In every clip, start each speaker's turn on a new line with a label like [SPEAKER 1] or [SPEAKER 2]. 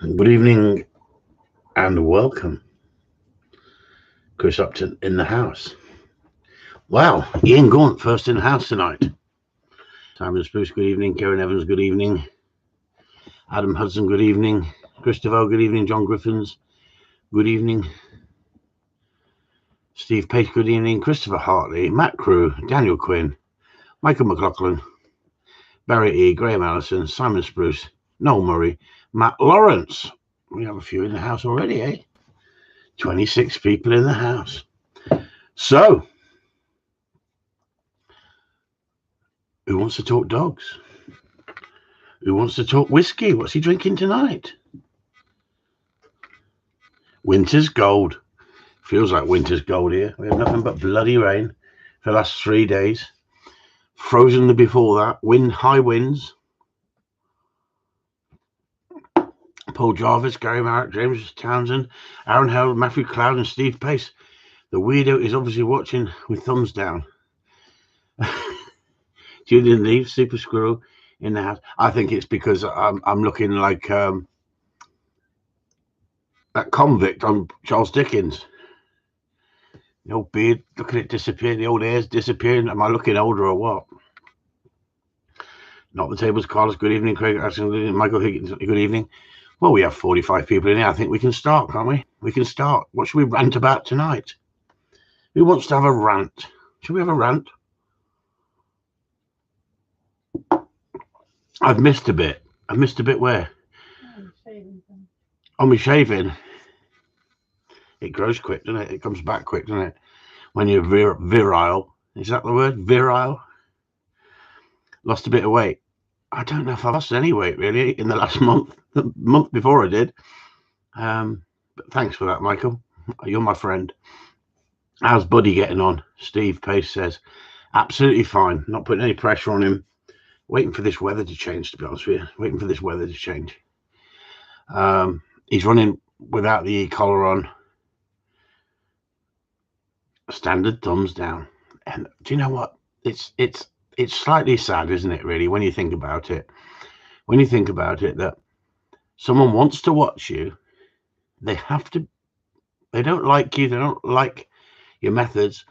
[SPEAKER 1] Good evening and welcome. Chris Upton in the house. Wow, Ian Gaunt first in the house tonight. Simon Spruce, good evening. Karen Evans, good evening. Adam Hudson, good evening. Christopher, good evening. John Griffins, good evening. Steve Pace, good evening. Christopher Hartley, Matt Crew, Daniel Quinn, Michael McLaughlin, Barry E, Graham Allison, Simon Spruce, Noel Murray, Matt Lawrence. We have a few in the house already, eh? 26 people in the house. So, who wants to talk dogs? Who wants to talk whiskey? What's he drinking tonight? Winter's gold. Feels like winter's gold here. We have nothing but bloody rain for the last 3 days. Frozen before that. High winds. Paul Jarvis, Gary Marriott, James Townsend, Aaron Held, Matthew Cloud, and Steve Pace. The weirdo is obviously watching with thumbs down. Julian Leaf, Super Squirrel in the house. I think it's because I'm looking like that convict on Charles Dickens. The old beard, look at it disappear. The old hair's disappearing. Am I looking older or what? Not the tables, Carlos. Good evening, Craig. Michael Higgins. Good evening. Well, we have 45 people in here. I think we can start, can't we? We can start. What should we rant about tonight? Who wants to have a rant? Should we have a rant? I've missed a bit. I've missed a bit where? On my shaving. It grows quick, doesn't it? It comes back quick, doesn't it? When you're virile. Is that the word? Virile? Lost a bit of weight. I don't know if I lost any weight, really, in the last month. The month before I did. But thanks for that, Michael. You're my friend. How's Buddy getting on? Steve Pace says, absolutely fine. Not putting any pressure on him. Waiting for this weather to change, to be honest with you. Waiting for this weather to change. He's running without the e-collar on. Standard thumbs down. And do you know what? It's slightly sad, isn't it, really, when you think about it? When you think about it, that someone wants to watch you, they don't like you, they don't like your methods,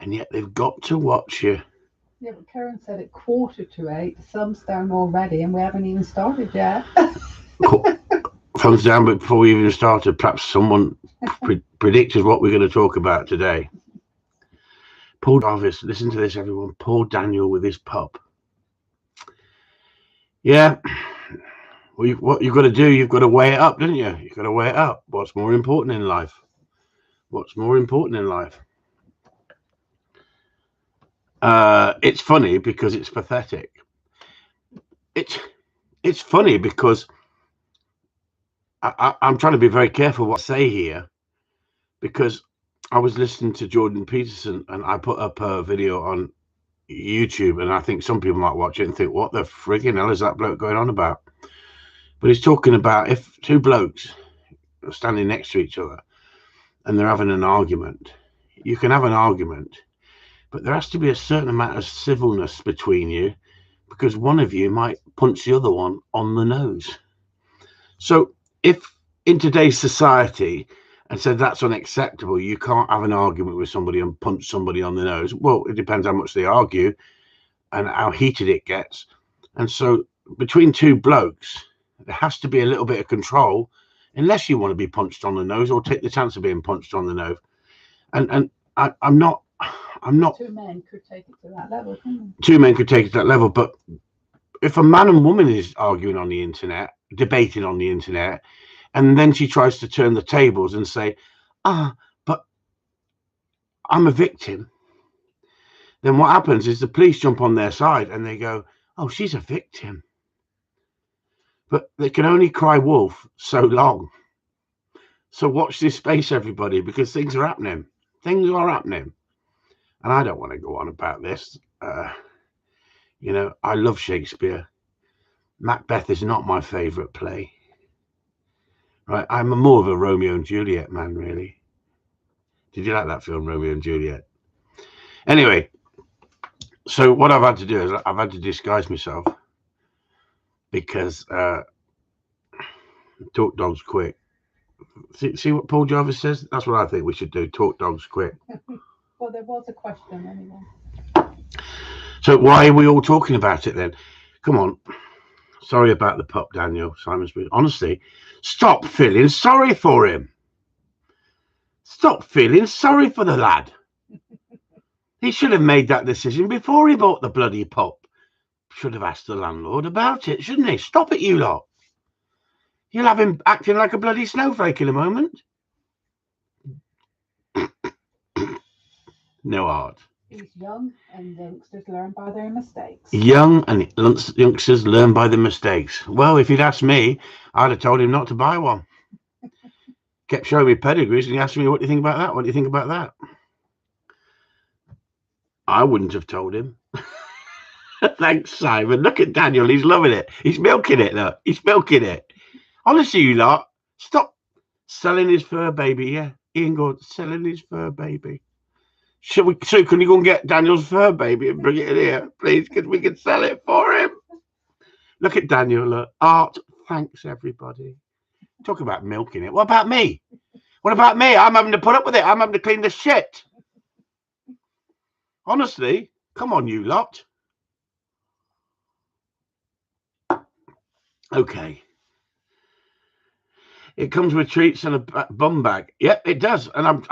[SPEAKER 1] and yet they've got to watch you.
[SPEAKER 2] Yeah, but Karen said at 7:45, the sun's down already, and we haven't even started yet.
[SPEAKER 1] Thumbs down before we even started. Perhaps someone predicted what we're going to talk about today. Paul Jarvis, listen to this, everyone. Poor Daniel with his pup. Yeah, what you've got to do, you've got to weigh it up, don't you? You've got to weigh it up. What's more important in life? What's more important in life? It's funny because it's pathetic. It's funny because I'm trying to be very careful what I say here, because I was listening to Jordan Peterson and I put up a video on YouTube, and I think some people might watch it and think, what the friggin' hell is that bloke going on about? But he's talking about if two blokes are standing next to each other and they're having an argument, you can have an argument, but there has to be a certain amount of civilness between you, because one of you might punch the other one on the nose. So if in today's society and said that's unacceptable, you can't have an argument with somebody and punch somebody on the nose. Well, it depends how much they argue and how heated it gets. And so between two blokes, there has to be a little bit of control, unless you want to be punched on the nose or take the chance of being punched on the nose. And I'm not.
[SPEAKER 2] Two men could take it to that level, couldn't they?
[SPEAKER 1] Two men could take it to that level, but if a man and woman is arguing on the internet, debating on the internet, and then she tries to turn the tables and say, but I'm a victim, then what happens is the police jump on their side and they go, oh, she's a victim. But they can only cry wolf so long. So watch this space, everybody, because things are happening. Things are happening. And I don't want to go on about this. I love Shakespeare. Macbeth is not my favorite play. Right, I'm more of a Romeo and Juliet man, really. Did you like that film, Romeo and Juliet? Anyway, so what I've had to do is I've had to disguise myself, because Talk dogs quick. See what Paul Jarvis says? That's what I think we should do. Talk dogs quick.
[SPEAKER 2] Well, there was a question anyway.
[SPEAKER 1] So why are we all talking about it then? Come on. Sorry about the pup, Daniel. Simon Smith. Honestly, stop feeling sorry for him. Stop feeling sorry for the lad. He should have made that decision before he bought the bloody pup. Should have asked the landlord about it, shouldn't he? Stop it, you lot. You'll have him acting like a bloody snowflake in a moment. No art.
[SPEAKER 2] He's young and youngsters learn by their mistakes.
[SPEAKER 1] Young and youngsters learn by the mistakes. Well, if he'd asked me, I'd have told him not to buy one. Kept showing me pedigrees and he asked me, what do you think about that? What do you think about that? I wouldn't have told him. Thanks, Simon. Look at Daniel. He's loving it. He's milking it, look. He's milking it. Honestly, you lot, stop selling his fur baby, yeah? Ian Gordon selling his fur baby. So can you go and get Daniel's fur baby and bring it in here, please? Because we can sell it for him. Look at Daniel, look. Art, thanks, everybody. Talk about milking it. What about me? What about me? I'm having to put up with it. I'm having to clean the shit. Honestly, come on, you lot. Okay. It comes with treats and a bum bag. Yep, it does, and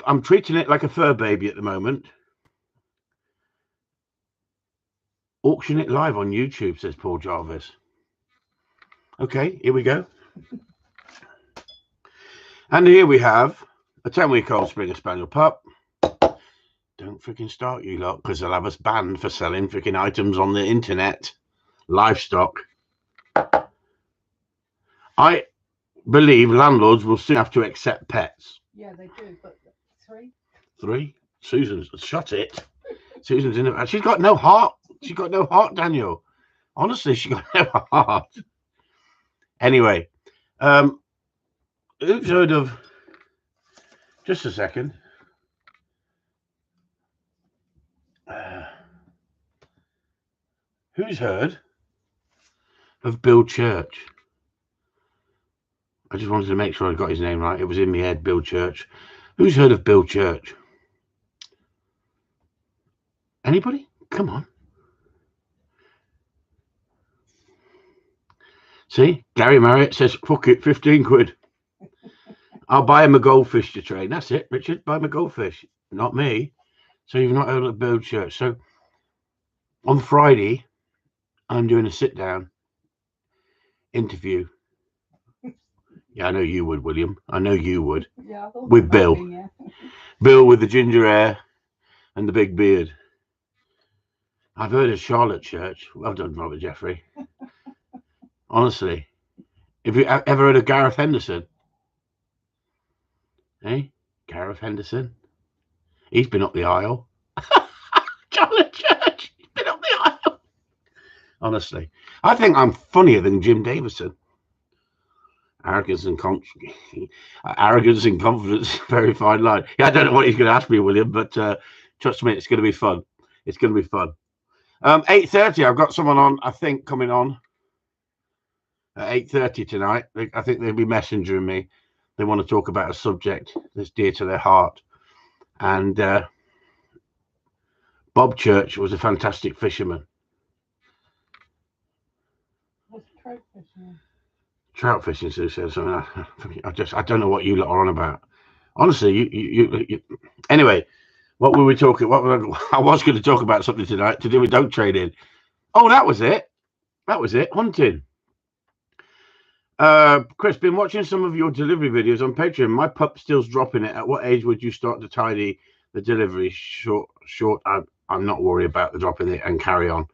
[SPEAKER 1] I'm treating it like a fur baby at the moment. Auction it live on YouTube, says Paul Jarvis. Okay, here we go. And here we have a 10-week-old Springer Spaniel pup. Don't freaking start, you lot, because they'll have us banned for selling freaking items on the internet. Livestock. I believe landlords will soon have to accept pets.
[SPEAKER 2] Yeah, they do, but
[SPEAKER 1] Three? Susan's shut it. Susan's in it. She's got no heart. She's got no heart, Daniel. Honestly, she got no heart. Anyway, who's heard of... Just a second. Who's heard of Bill Church? I just wanted to make sure I got his name right. It was in my head, Bill Church. Who's heard of Bill Church? Anybody? Come on. See, Gary Marriott says, fuck it, 15 quid. I'll buy him a goldfish to train. That's it, Richard. Buy him a goldfish. Not me. So you've not heard of Bill Church. So on Friday, I'm doing a sit-down interview. Yeah, I know you would, William. I know you would.
[SPEAKER 2] Yeah,
[SPEAKER 1] with Bill.
[SPEAKER 2] Yeah.
[SPEAKER 1] Bill with the ginger hair and the big beard. I've heard of Charlotte Church. Well done, Robert Jeffrey. Honestly. Have you ever heard of Gareth Henderson? Hey, Gareth Henderson. He's been up the aisle. Charlotte Church. He's been up the aisle. Honestly. I think I'm funnier than Jim Davison. Arrogance and confidence, very fine line. Yeah, I don't know what he's going to ask me, William, but trust me, it's going to be fun. It's going to be fun. 8:30, I've got someone on, I think, coming on at 8:30 tonight. I think they'll be messaging me. They want to talk about a subject that's dear to their heart. And Bob Church was a fantastic fisherman.
[SPEAKER 2] What's trout fishing? Trout
[SPEAKER 1] fishing, Sue says something. I don't know what you lot are on about. Honestly, you anyway, what were we talking? I was going to talk about something tonight to do with dog training. Oh, that was it. Hunting. Chris, been watching some of your delivery videos on Patreon. My pup still's dropping it. At what age would you start to tidy the delivery? Short. I'm not worried about the dropping it and carry on.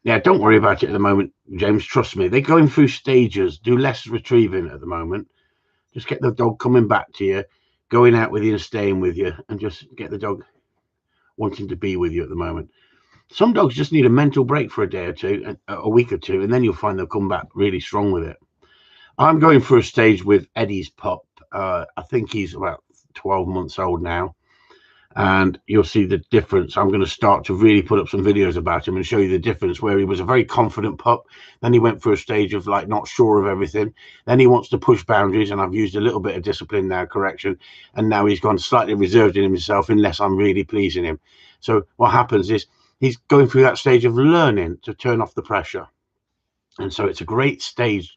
[SPEAKER 1] Yeah, don't worry about it at the moment, James. Trust me. They're going through stages. Do less retrieving at the moment. Just get the dog coming back to you, going out with you and staying with you, and just get the dog wanting to be with you at the moment. Some dogs just need a mental break for a day or two, a week or two, and then you'll find they'll come back really strong with it. I'm going through a stage with Eddie's pup. I think he's about 12 months old now. and you'll see the difference. I'm going to start to really put up some videos about him and show you the difference, where he was a very confident pup. Then he went through a stage of like not sure of everything. Then he wants to push boundaries, and I've used a little bit of discipline now, correction, and now he's gone slightly reserved in himself unless I'm really pleasing him. So what happens is he's going through that stage of learning to turn off the pressure. And so it's a great stage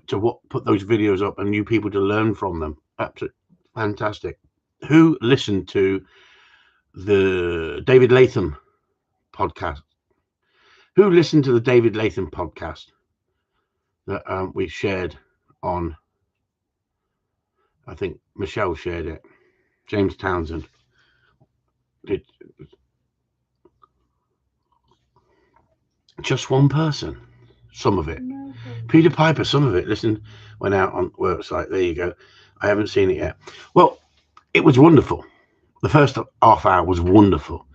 [SPEAKER 1] to put those videos up and new people to learn from them. Absolutely fantastic. Who listened to the David Latham podcast? Who listened to the David Latham podcast that we shared on? I think Michelle shared it. James Townsend. Just one person. Some of it. No. Peter Piper, some of it. Listen, went out on website. There you go. I haven't seen it yet. Well, it was wonderful. The first half hour was wonderful.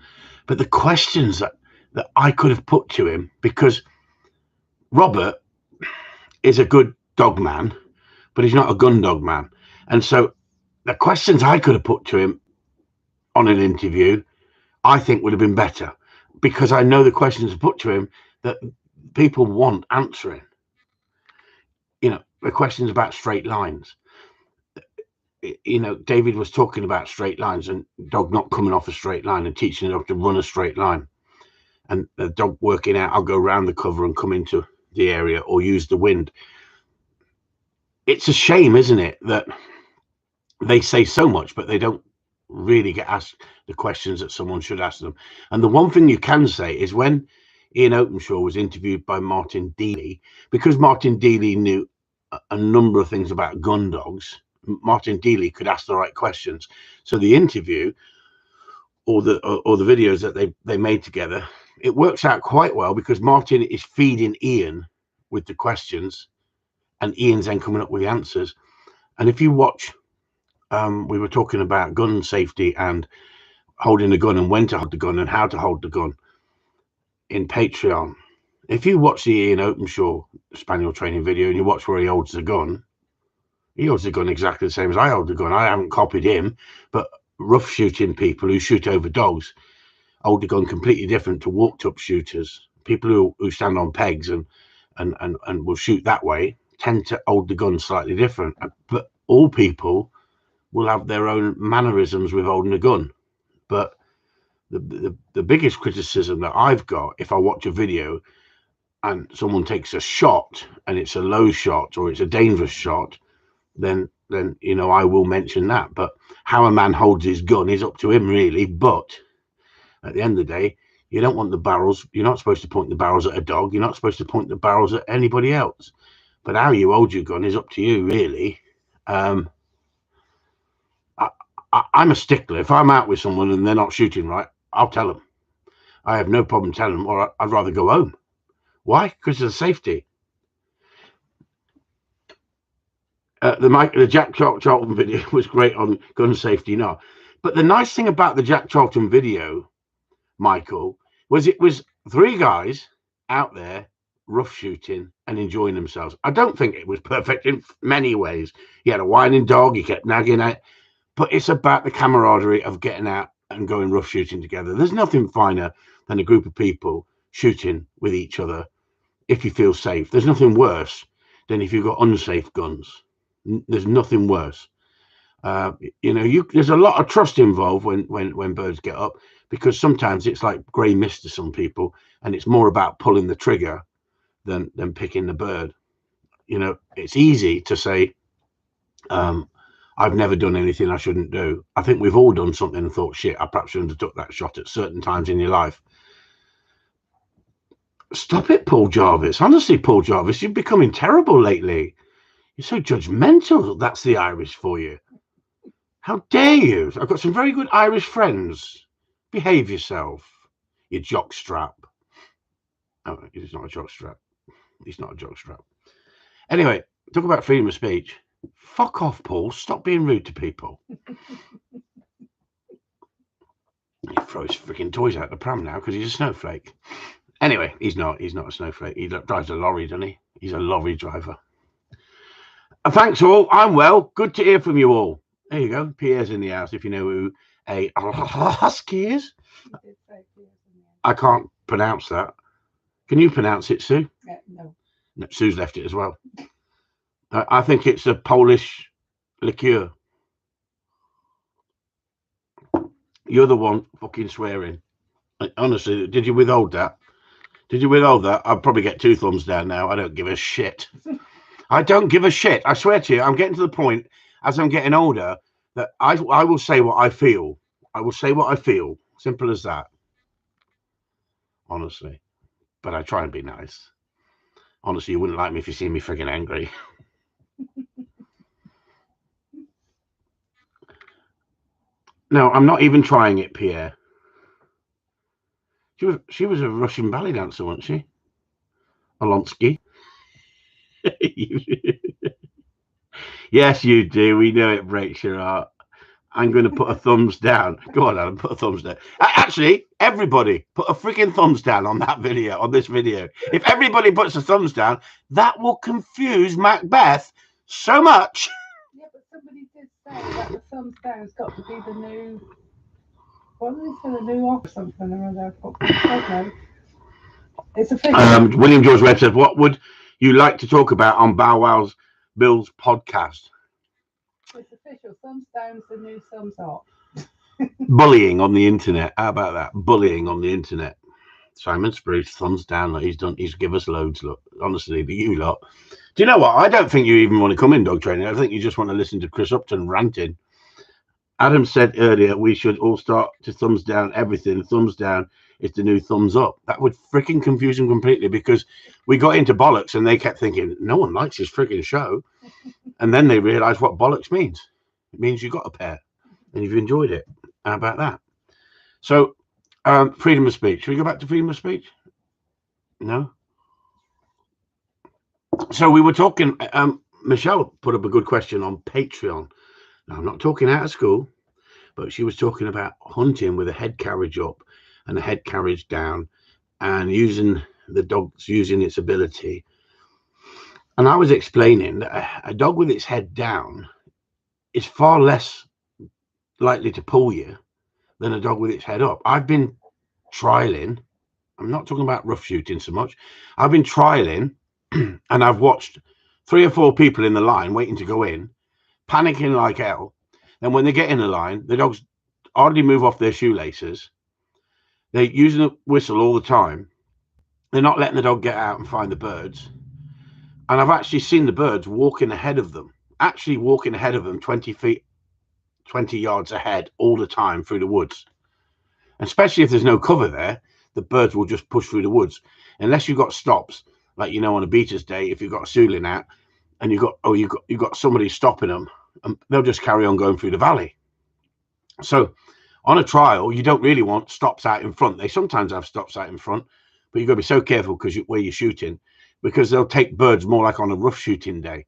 [SPEAKER 1] But the questions that I could have put to him, because Robert is a good dog man, but he's not a Gundog man. And so the questions I could have put to him on an interview, I think would have been better, because I know the questions I put to him that people want answering. You know, the questions about straight lines. You know, David was talking about straight lines and dog not coming off a straight line and teaching the dog to run a straight line, and the dog working out, I'll go around the cover and come into the area or use the wind. It's a shame, isn't it, that they say so much, but they don't really get asked the questions that someone should ask them. And the one thing you can say is when Ian Openshaw was interviewed by Martin Deely, because Martin Deely knew a number of things about gun dogs, Martin Deely could ask the right questions. So the interview or the videos that they made together, it works out quite well, because Martin is feeding Ian with the questions and Ian's then coming up with the answers. And if you watch, we were talking about gun safety and holding a gun and when to hold the gun and how to hold the gun in Patreon. If you watch the Ian Openshaw spaniel training video and you watch where he holds the gun, he holds the gun exactly the same as I hold the gun. I haven't copied him, but rough shooting people who shoot over dogs hold the gun completely different to walked up shooters. People who stand on pegs and will shoot that way tend to hold the gun slightly different. But all people will have their own mannerisms with holding a gun. But the biggest criticism that I've got, if I watch a video and someone takes a shot and it's a low shot or it's a dangerous shot, then you know, I will mention that. But how a man holds his gun is up to him, really. But at the end of the day, you don't want the barrels. You're not supposed to point the barrels at a dog. You're not supposed to point the barrels at anybody else. But how you hold your gun is up to you, really. I'm a stickler. If I'm out with someone and they're not shooting right, I'll tell them. I have no problem telling them, or I'd rather go home. Why? Because of the safety. The Jack Charlton video was great on gun safety, no. But the nice thing about the Jack Charlton video, Michael, was it was three guys out there rough shooting and enjoying themselves. I don't think it was perfect in many ways. He had a whining dog, he kept nagging at, but it's about the camaraderie of getting out and going rough shooting together. There's nothing finer than a group of people shooting with each other if you feel safe. There's nothing worse than if you've got unsafe guns. There's nothing worse. You know, there's a lot of trust involved when birds get up, because sometimes it's like grey mist to some people, and it's more about pulling the trigger than picking the bird. You know, it's easy to say, I've never done anything I shouldn't do. I think we've all done something and thought, shit, I perhaps shouldn't have took that shot at certain times in your life. Stop it, Paul Jarvis. Honestly, Paul Jarvis, you're becoming terrible lately. You're so judgmental. That's the Irish for you. How dare you? I've got some very good Irish friends. Behave yourself, you jockstrap. Oh, he's not a jockstrap. He's not a jockstrap. Anyway, talk about freedom of speech. Fuck off, Paul. Stop being rude to people. He throws freaking toys out the pram now because he's a snowflake. Anyway, he's not a snowflake. He drives a lorry, doesn't he? He's a lorry driver. Thanks all. I'm well. Good to hear from you all. There you go. Pierre's in the house, if you know who. a husky is.
[SPEAKER 2] You did say Piers in the end.
[SPEAKER 1] I can't pronounce that. Can you pronounce it, Sue?
[SPEAKER 2] No.
[SPEAKER 1] No, Sue's left it as well. I think it's a Polish liqueur. You're the one fucking swearing. Honestly, did you withhold that? Did you withhold that? I'll probably get 2 thumbs down now. I don't give a shit. I don't give a shit. I swear to you, I'm getting to the point as I'm getting older that I will say what I feel. I will say what I feel. Simple as that. Honestly. But I try and be nice. Honestly, you wouldn't like me if you see me freaking angry. No, I'm not even trying it, Pierre. She was a Russian ballet dancer, wasn't she? Alonsky. Yes, you do. We know it breaks your heart. I'm going to put a thumbs down. Go on, Alan, put a thumbs down. Actually, everybody, put a freaking thumbs down on that video, on this video. If everybody puts a thumbs down, that will confuse Macbeth so much.
[SPEAKER 2] Yeah, but somebody did say that the thumbs down's got to be the new. What did they say? The new off or something or other. I don't know. It's official.
[SPEAKER 1] William George Webb said, "What would you like to talk about on Bow Wow's Bill's podcast?"
[SPEAKER 2] It's official. Thumbs down's the new thumbs up.
[SPEAKER 1] Bullying on the internet. How about that? Bullying on the internet. Simon Spruce, thumbs down. Look, he's give us loads. Look, honestly, but you lot. Do you know what? I don't think you even want to come in dog training. I think you just want to listen to Chris Upton ranting. Adam said earlier we should all start to thumbs down everything. Thumbs down is the new thumbs up. That would freaking confuse them completely because we got into bollocks and they kept thinking no one likes this freaking show, and then they realised what bollocks means. It means you got a pair and you've enjoyed it. How about that? So, freedom of speech. Should we go back to freedom of speech? No. So we were talking. Michelle put up a good question on Patreon. Now, I'm not talking out of school, but she was talking about hunting with a head carriage up and a head carriage down and using the dog's using its ability. And I was explaining that a dog with its head down is far less likely to pull you than a dog with its head up. I've been trialing. I'm not talking about rough shooting so much. I've been trialing and I've watched 3 or 4 people in the line waiting to go in, panicking like hell. And when they get in the line, the dogs hardly move off their shoelaces. They're using a whistle all the time. They're not letting the dog get out and find the birds. And I've actually seen the birds walking ahead of them, 20 feet, 20 yards ahead all the time through the woods. And especially if there's no cover there, the birds will just push through the woods. Unless you've got stops, like, you know, on a beater's day, if you've got a Sulin out and you've got somebody stopping them, and they'll just carry on going through the valley. So on a trial, you don't really want stops out in front. They sometimes have stops out in front, but you've got to be so careful because where you're shooting, because they'll take birds more like on a rough shooting day.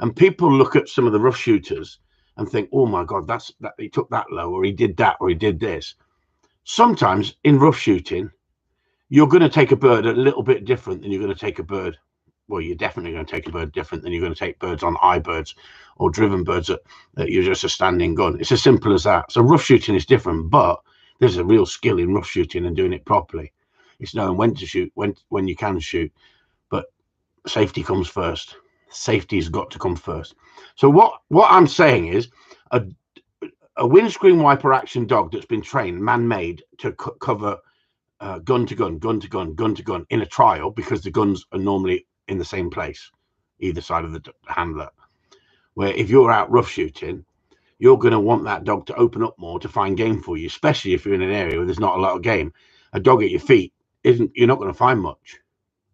[SPEAKER 1] And people look at some of the rough shooters and think, oh my God, that he took that low, or he did that, or he did this. Sometimes in rough shooting, you're going to take a bird a little bit different than you're going to take a bird. Well, you're definitely going to take a bird different than you're going to take birds on eye birds or driven birds that you're just a standing gun. It's as simple as that. So rough shooting is different, but there's a real skill in rough shooting and doing it properly. It's knowing when to shoot, when you can shoot, but safety comes first. Safety's got to come first. So what I'm saying is a windscreen wiper action dog that's been trained, man-made, to cover gun to gun, gun to gun, gun to gun in a trial, because the guns are normally in the same place, either side of the handler. Where if you're out rough shooting, you're going to want that dog to open up more to find game for you, especially if you're in an area where there's not a lot of game. A dog at your feet you're not going to find much.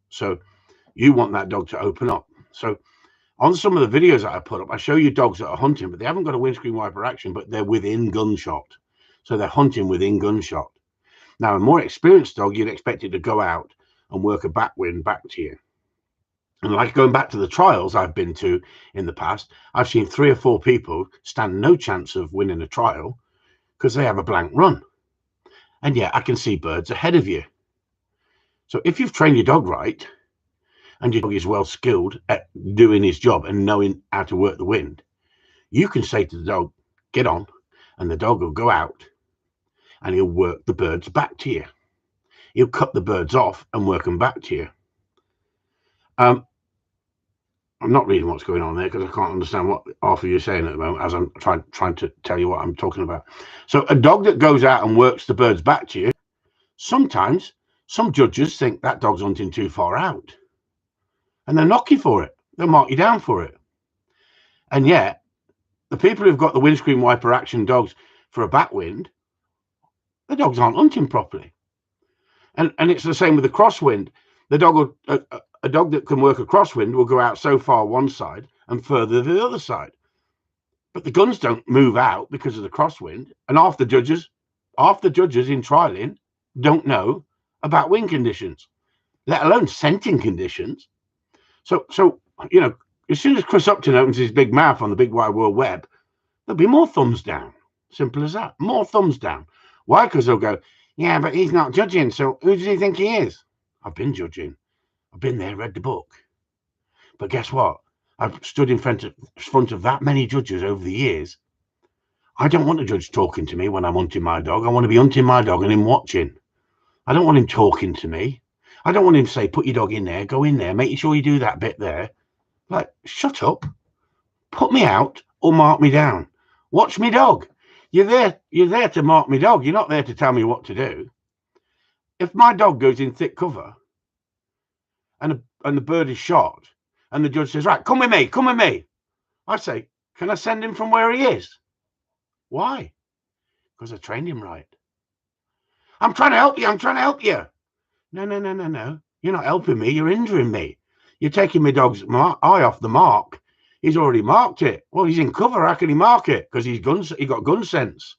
[SPEAKER 1] So you want that dog to open up. So on some of the videos that I put up, I show you dogs that are hunting, but they haven't got a windscreen wiper action, but they're within gunshot. So they're hunting within gunshot. Now, a more experienced dog, you'd expect it to go out and work a backwind back to you. And like going back to the trials I've been to in the past, I've seen 3 or 4 people stand no chance of winning a trial because they have a blank run. And yet I can see birds ahead of you. So if you've trained your dog right, and your dog is well skilled at doing his job and knowing how to work the wind, you can say to the dog, get on, and the dog will go out and he'll work the birds back to you. He'll cut the birds off and work them back to you. I'm not reading what's going on there because I can't understand what half of you're saying at the moment as I'm trying to tell you what I'm talking about. So a dog that goes out and works the birds back to you, sometimes some judges think that dog's hunting too far out and they'll knock you for it. They'll mark you down for it. And yet the people who've got the windscreen wiper action dogs for a backwind, the dogs aren't hunting properly. And it's the same with the crosswind. The dog will, a dog that can work a crosswind will go out so far one side and further the other side. But the guns don't move out because of the crosswind. And half the judges in trialing don't know about wind conditions, let alone scenting conditions. So you know, as soon as Chris Upton opens his big mouth on the big wide world web, there'll be more thumbs down. Simple as that. More thumbs down. Why? Because they'll go, yeah, but he's not judging. So who does he think he is? I've been judging. I've been there, read the book. But guess what? I've stood in front of that many judges over the years. I don't want a judge talking to me when I'm hunting my dog. I want to be hunting my dog and him watching. I don't want him talking to me. I don't want him to say, put your dog in there, go in there, make sure you do that bit there. Like, shut up. Put me out or mark me down. Watch me dog. You're there to mark me dog. You're not there to tell me what to do. If my dog goes in thick cover and the bird is shot and the judge says, right, come with me. I say, can I send him from where he is? Why? Because I trained him right. I'm trying to help you. No. You're not helping me. You're injuring me. You're taking my dog's eye off the mark. He's already marked it. Well, he's in cover. How can he mark it? Because he got gun sense.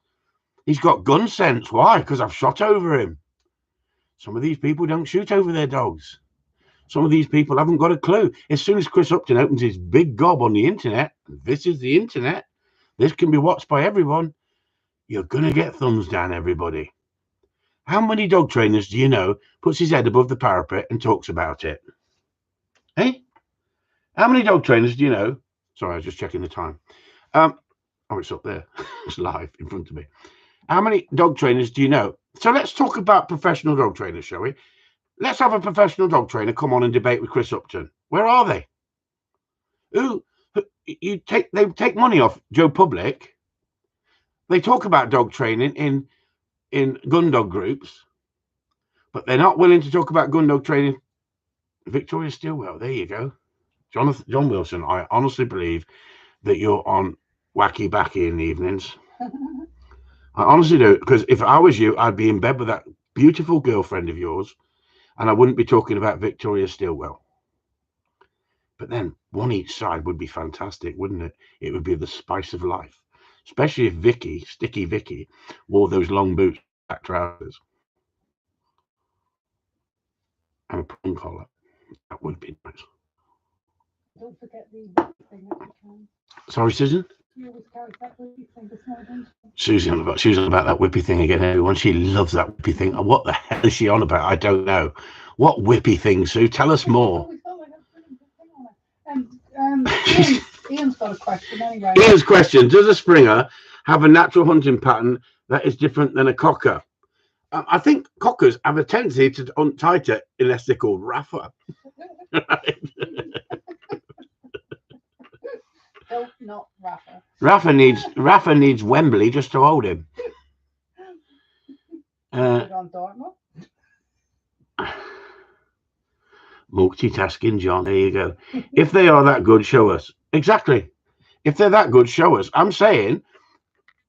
[SPEAKER 1] He's got gun sense. Why? Because I've shot over him. Some of these people don't shoot over their dogs. Some of these people haven't got a clue. As soon as Chris Upton opens his big gob on the internet, this is the internet, this can be watched by everyone, you're going to get thumbs down, everybody. How many dog trainers do you know puts his head above the parapet and talks about it? Hey? How many dog trainers do you know? Sorry, I was just checking the time. Oh, it's up there. It's live in front of me. How many dog trainers do you know? So let's talk about professional dog trainers, shall we? Let's have a professional dog trainer come on and debate with Chris Upton. Where are they? They take money off Joe Public. They talk about dog training in Gundog groups, but they're not willing to talk about Gundog training. Victoria Stilwell, there you go. John Wilson, I honestly believe that you're on wacky backy in the evenings. I honestly do, because if I was you, I'd be in bed with that beautiful girlfriend of yours, and I wouldn't be talking about Victoria Stilwell. But then one each side would be fantastic, wouldn't it? It would be the spice of life, especially if Sticky Vicky, wore those long boots, black trousers, and a prong collar. That would be nice.
[SPEAKER 2] Don't forget the whippy thing at the time.
[SPEAKER 1] Sorry, Susan?
[SPEAKER 2] You always carried that whippy thing this morning.
[SPEAKER 1] Susan about that whippy thing again, everyone. She loves that whippy thing. What the hell is she on about? I don't know. What whippy thing, Sue? Tell us more.
[SPEAKER 2] Ian's got a question anyway.
[SPEAKER 1] Ian's question: does a Springer have a natural hunting pattern that is different than a cocker? I think cockers have a tendency to hunt tighter unless they're called Rafa.
[SPEAKER 2] No, not Rafa.
[SPEAKER 1] Rafa needs Wembley just to hold him.
[SPEAKER 2] On Dartmouth.
[SPEAKER 1] Multitasking, John. There you go. If they are that good, show us. Exactly. If they're that good, show us. I'm saying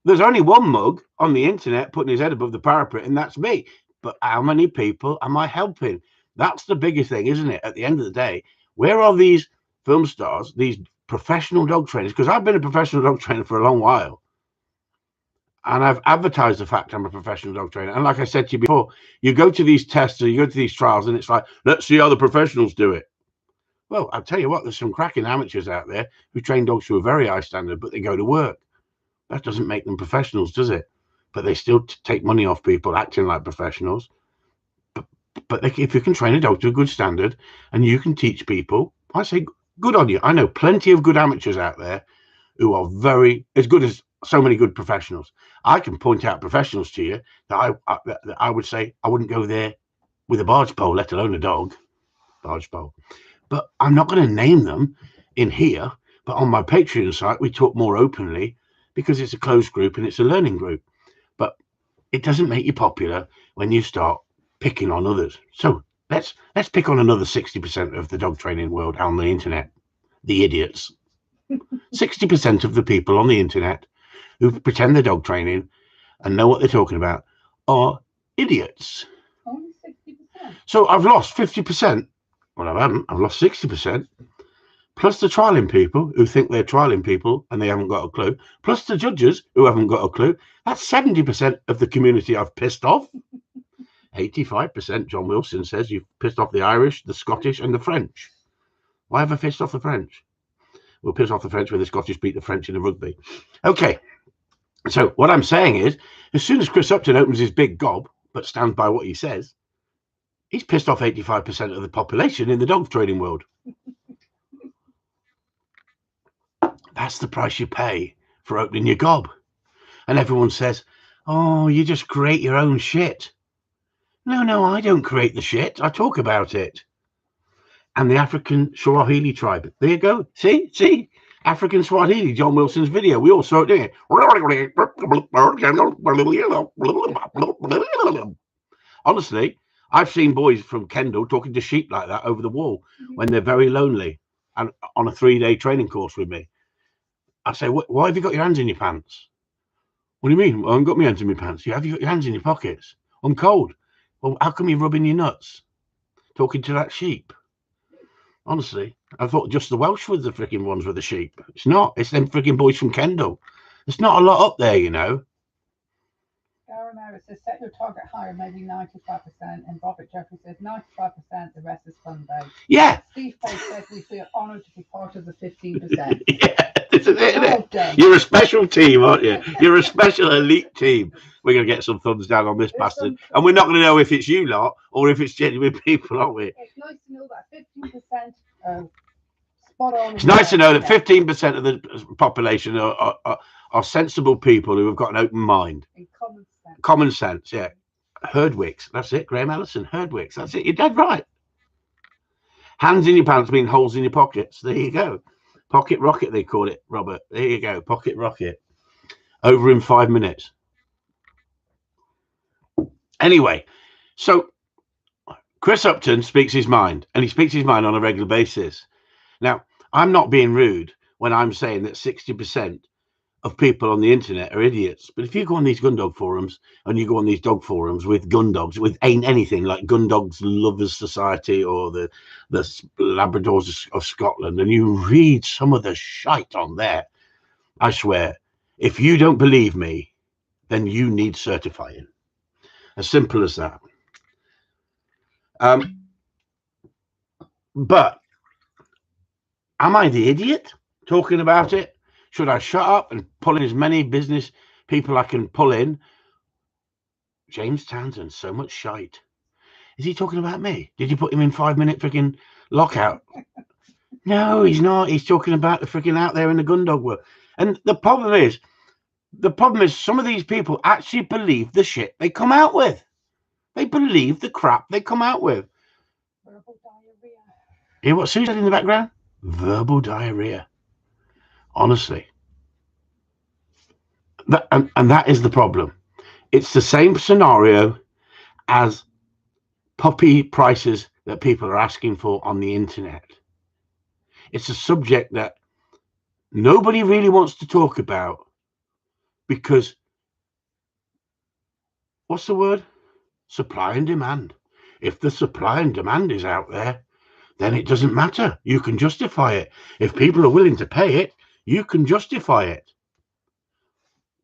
[SPEAKER 1] there's only one mug on the internet putting his head above the parapet, and that's me. But how many people am I helping? That's the biggest thing, isn't it? At the end of the day, where are these film stars, these professional dog trainers? Because I've been a professional dog trainer for a long while. And I've advertised the fact I'm a professional dog trainer. And like I said to you before, you go to these tests or you go to these trials and it's like, let's see how the professionals do it. Well, I'll tell you what, there's some cracking amateurs out there who train dogs to a very high standard, but they go to work. That doesn't make them professionals, does it? But they still take money off people acting like professionals. But if you can train a dog to a good standard and you can teach people, I say good on you. I know plenty of good amateurs out there who are very as good as so many good professionals. I can point out professionals to you that I would say I wouldn't go there with a barge pole, let alone a dog. Barge pole. But I'm not going to name them in here. But on my Patreon site, we talk more openly because it's a closed group and it's a learning group. But it doesn't make you popular when you start picking on others. So let's pick on another 60% of the dog training world on the internet. The idiots. 60% of the people on the internet who pretend they're dog training and know what they're talking about are idiots.
[SPEAKER 2] Only 60%.
[SPEAKER 1] So I've lost 50%. Well, I haven't. I've lost 60%. Plus the trialing people who think they're trialing people and they haven't got a clue. Plus the judges who haven't got a clue. That's 70% of the community I've pissed off. 85%, John Wilson says, you've pissed off the Irish, the Scottish, and the French. Why have I pissed off the French? We'll piss off the French when the Scottish beat the French in the rugby. Okay. So what I'm saying is, as soon as Chris Upton opens his big gob, but stands by what he says, he's pissed off 85% of the population in the dog trading world. That's the price you pay for opening your gob. And everyone says, oh, you just create your own shit. No, I don't create the shit. I talk about it. And the African Swahili tribe. There you go. See? African Swahili, John Wilson's video. We all saw it, didn't we? Honestly, I've seen boys from Kendal talking to sheep like that over the wall when they're very lonely and on a 3-day training course with me. I say, why have you got your hands in your pants? What do you mean? Well, I haven't got my hands in my pants. Have you got your hands in your pockets? I'm cold. Well, how come you're rubbing your nuts? Talking to that sheep. Honestly, I thought just the Welsh were the freaking ones with the sheep. It's not. It's them freaking boys from Kendal. There's not a lot up there, you know.
[SPEAKER 2] Aaron Harris says, set your target higher, maybe 95%. And Robert Jeffrey says, 95%, the rest is fun based.
[SPEAKER 1] Yeah.
[SPEAKER 2] Steve Page says, we feel honoured to be part of the 15%.
[SPEAKER 1] Yeah, this is it, isn't it? You're a special team, aren't you? You're a special elite team. We're going to get some thumbs down on this bastard. And we're not going to know if it's you lot or if it's genuine people, aren't we?
[SPEAKER 2] It's nice to know that 15% spot on.
[SPEAKER 1] It's nice to know that 15% of the population are sensible people who have got an open mind.
[SPEAKER 2] And common sense.
[SPEAKER 1] Common sense, yeah. Herdwicks, that's it. Graham Allison, Herdwicks, that's it. You're dead right. Hands in your pants mean holes in your pockets. There you go. Pocket rocket, they call it, Robert. There you go. Pocket rocket. Over in 5 minutes. Anyway, so Chris Upton speaks his mind, and he speaks his mind on a regular basis. Now, I'm not being rude when I'm saying that 60% of people on the internet are idiots. But if you go on these Gundog forums and you go on these dog forums with Gundogs, with ain't anything like Gundog's Lovers Society or the Labradors of Scotland, and you read some of the shite on there, I swear, if you don't believe me, then you need certifying. As simple as that. But am I the idiot talking about it? Should I shut up and pull in as many business people I can pull in? James Townsend, so much shite. Is he talking about me? Did you put him in 5-minute freaking lockout? No, he's not. He's talking about the freaking out there in the Gundog world. And the problem is some of these people actually believe the shit they come out with. They believe the crap they come out with.
[SPEAKER 2] Verbal diarrhea.
[SPEAKER 1] Hear what Sue said in the background? Verbal diarrhea. Honestly. And that is the problem. It's the same scenario as puppy prices that people are asking for on the internet. It's a subject that nobody really wants to talk about because, what's the word? Supply and demand. If the supply and demand is out there, then it doesn't matter. You can justify it. If people are willing to pay it, you can justify it.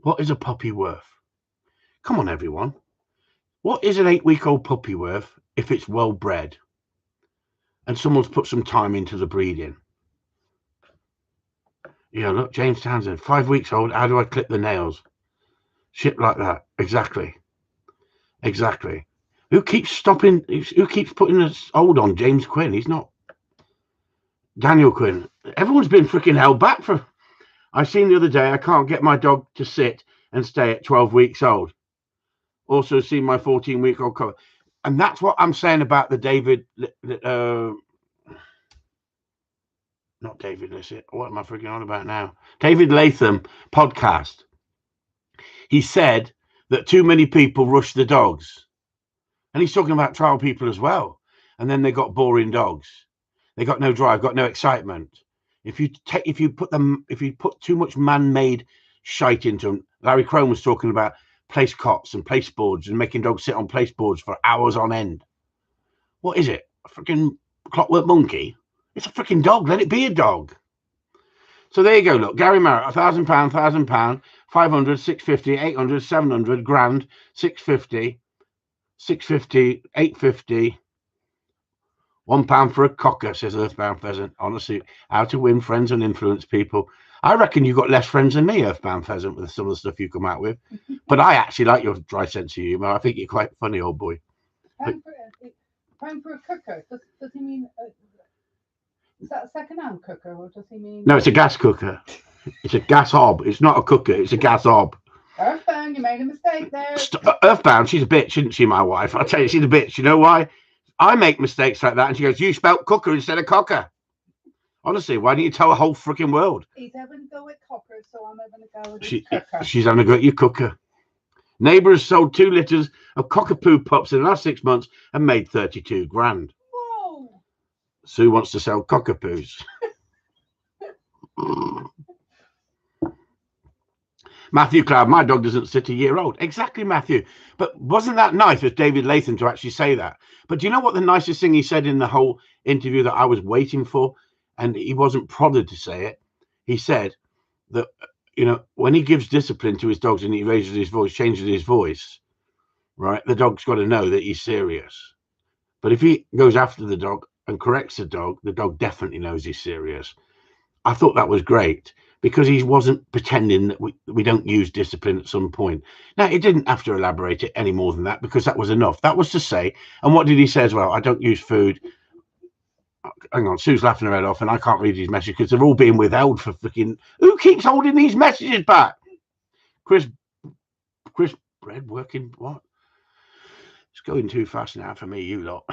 [SPEAKER 1] What is a puppy worth? Come on, everyone. What is an 8-week-old puppy worth if it's well bred and someone's put some time into the breeding? Yeah, look, James Townsend, 5 weeks old. How do I clip the nails? Shit like that. Exactly. Who keeps putting a hold on James Quinn? He's not Daniel Quinn. Everyone's been freaking held back from. I seen the other day, I can't get my dog to sit and stay at 12 weeks old. Also seen my 14-week-old cocker. And that's what I'm saying about the David, not David Lissett. What am I freaking on about now? David Latham podcast. He said that too many people rush the dogs. And he's talking about trial people as well. And then they got boring dogs. They got no drive, got no excitement. If you put too much man-made shite into them, Larry Crone was talking about place cots and place boards and making dogs sit on place boards for hours on end. What is it? A freaking clockwork monkey? It's a freaking dog. Let it be a dog. So there you go. Look, Gary Marrett, £1,000, £1,000, 500, 650, 800, 700, grand, 650, 650, 850. £1 for a cocker, says Earthbound Pheasant. Honestly, how to win friends and influence people. I reckon you've got less friends than me, Earthbound Pheasant, with some of the stuff you come out with. But I actually like your dry sense of humour. I think you're quite funny, old boy.
[SPEAKER 2] Pound for a cooker. Does he mean? Is that a second-hand cooker, or does he mean?
[SPEAKER 1] No, it's a gas cooker. It's a gas hob. It's not a cooker. It's a gas hob.
[SPEAKER 2] Earthbound, you made a mistake there.
[SPEAKER 1] Earthbound, she's a bitch, isn't she, my wife? I tell you, she's a bitch. You know why? I make mistakes like that, and she goes, "You spelt cooker instead of cocker." Honestly, why don't you tell the whole freaking world?
[SPEAKER 2] He's having to go with cocker, so I'm having to go with cooker.
[SPEAKER 1] She's having to go at your cooker. Neighbour has sold 2 litres of cockapoo pups in the last 6 months and made 32 grand.
[SPEAKER 2] Whoa!
[SPEAKER 1] Sue wants to sell cockapoos. Matthew Cloud, my dog doesn't sit a year old. Exactly, Matthew. But wasn't that nice of David Latham to actually say that? But do you know what the nicest thing he said in the whole interview that I was waiting for? And he wasn't prodded to say it. He said that, you know, when he gives discipline to his dogs and he raises his voice, changes his voice, right, the dog's got to know that he's serious. But if he goes after the dog and corrects the dog definitely knows he's serious. I thought that was great, because he wasn't pretending that we don't use discipline at some point. Now, he didn't have to elaborate it any more than that, because that was enough. That was to say, and what did he say as well? I don't use food. Hang on, Sue's laughing her head off, and I can't read these messages because they're all being withheld for freaking... Who keeps holding these messages back? Chris Bread working what? It's going too fast now for me, you lot.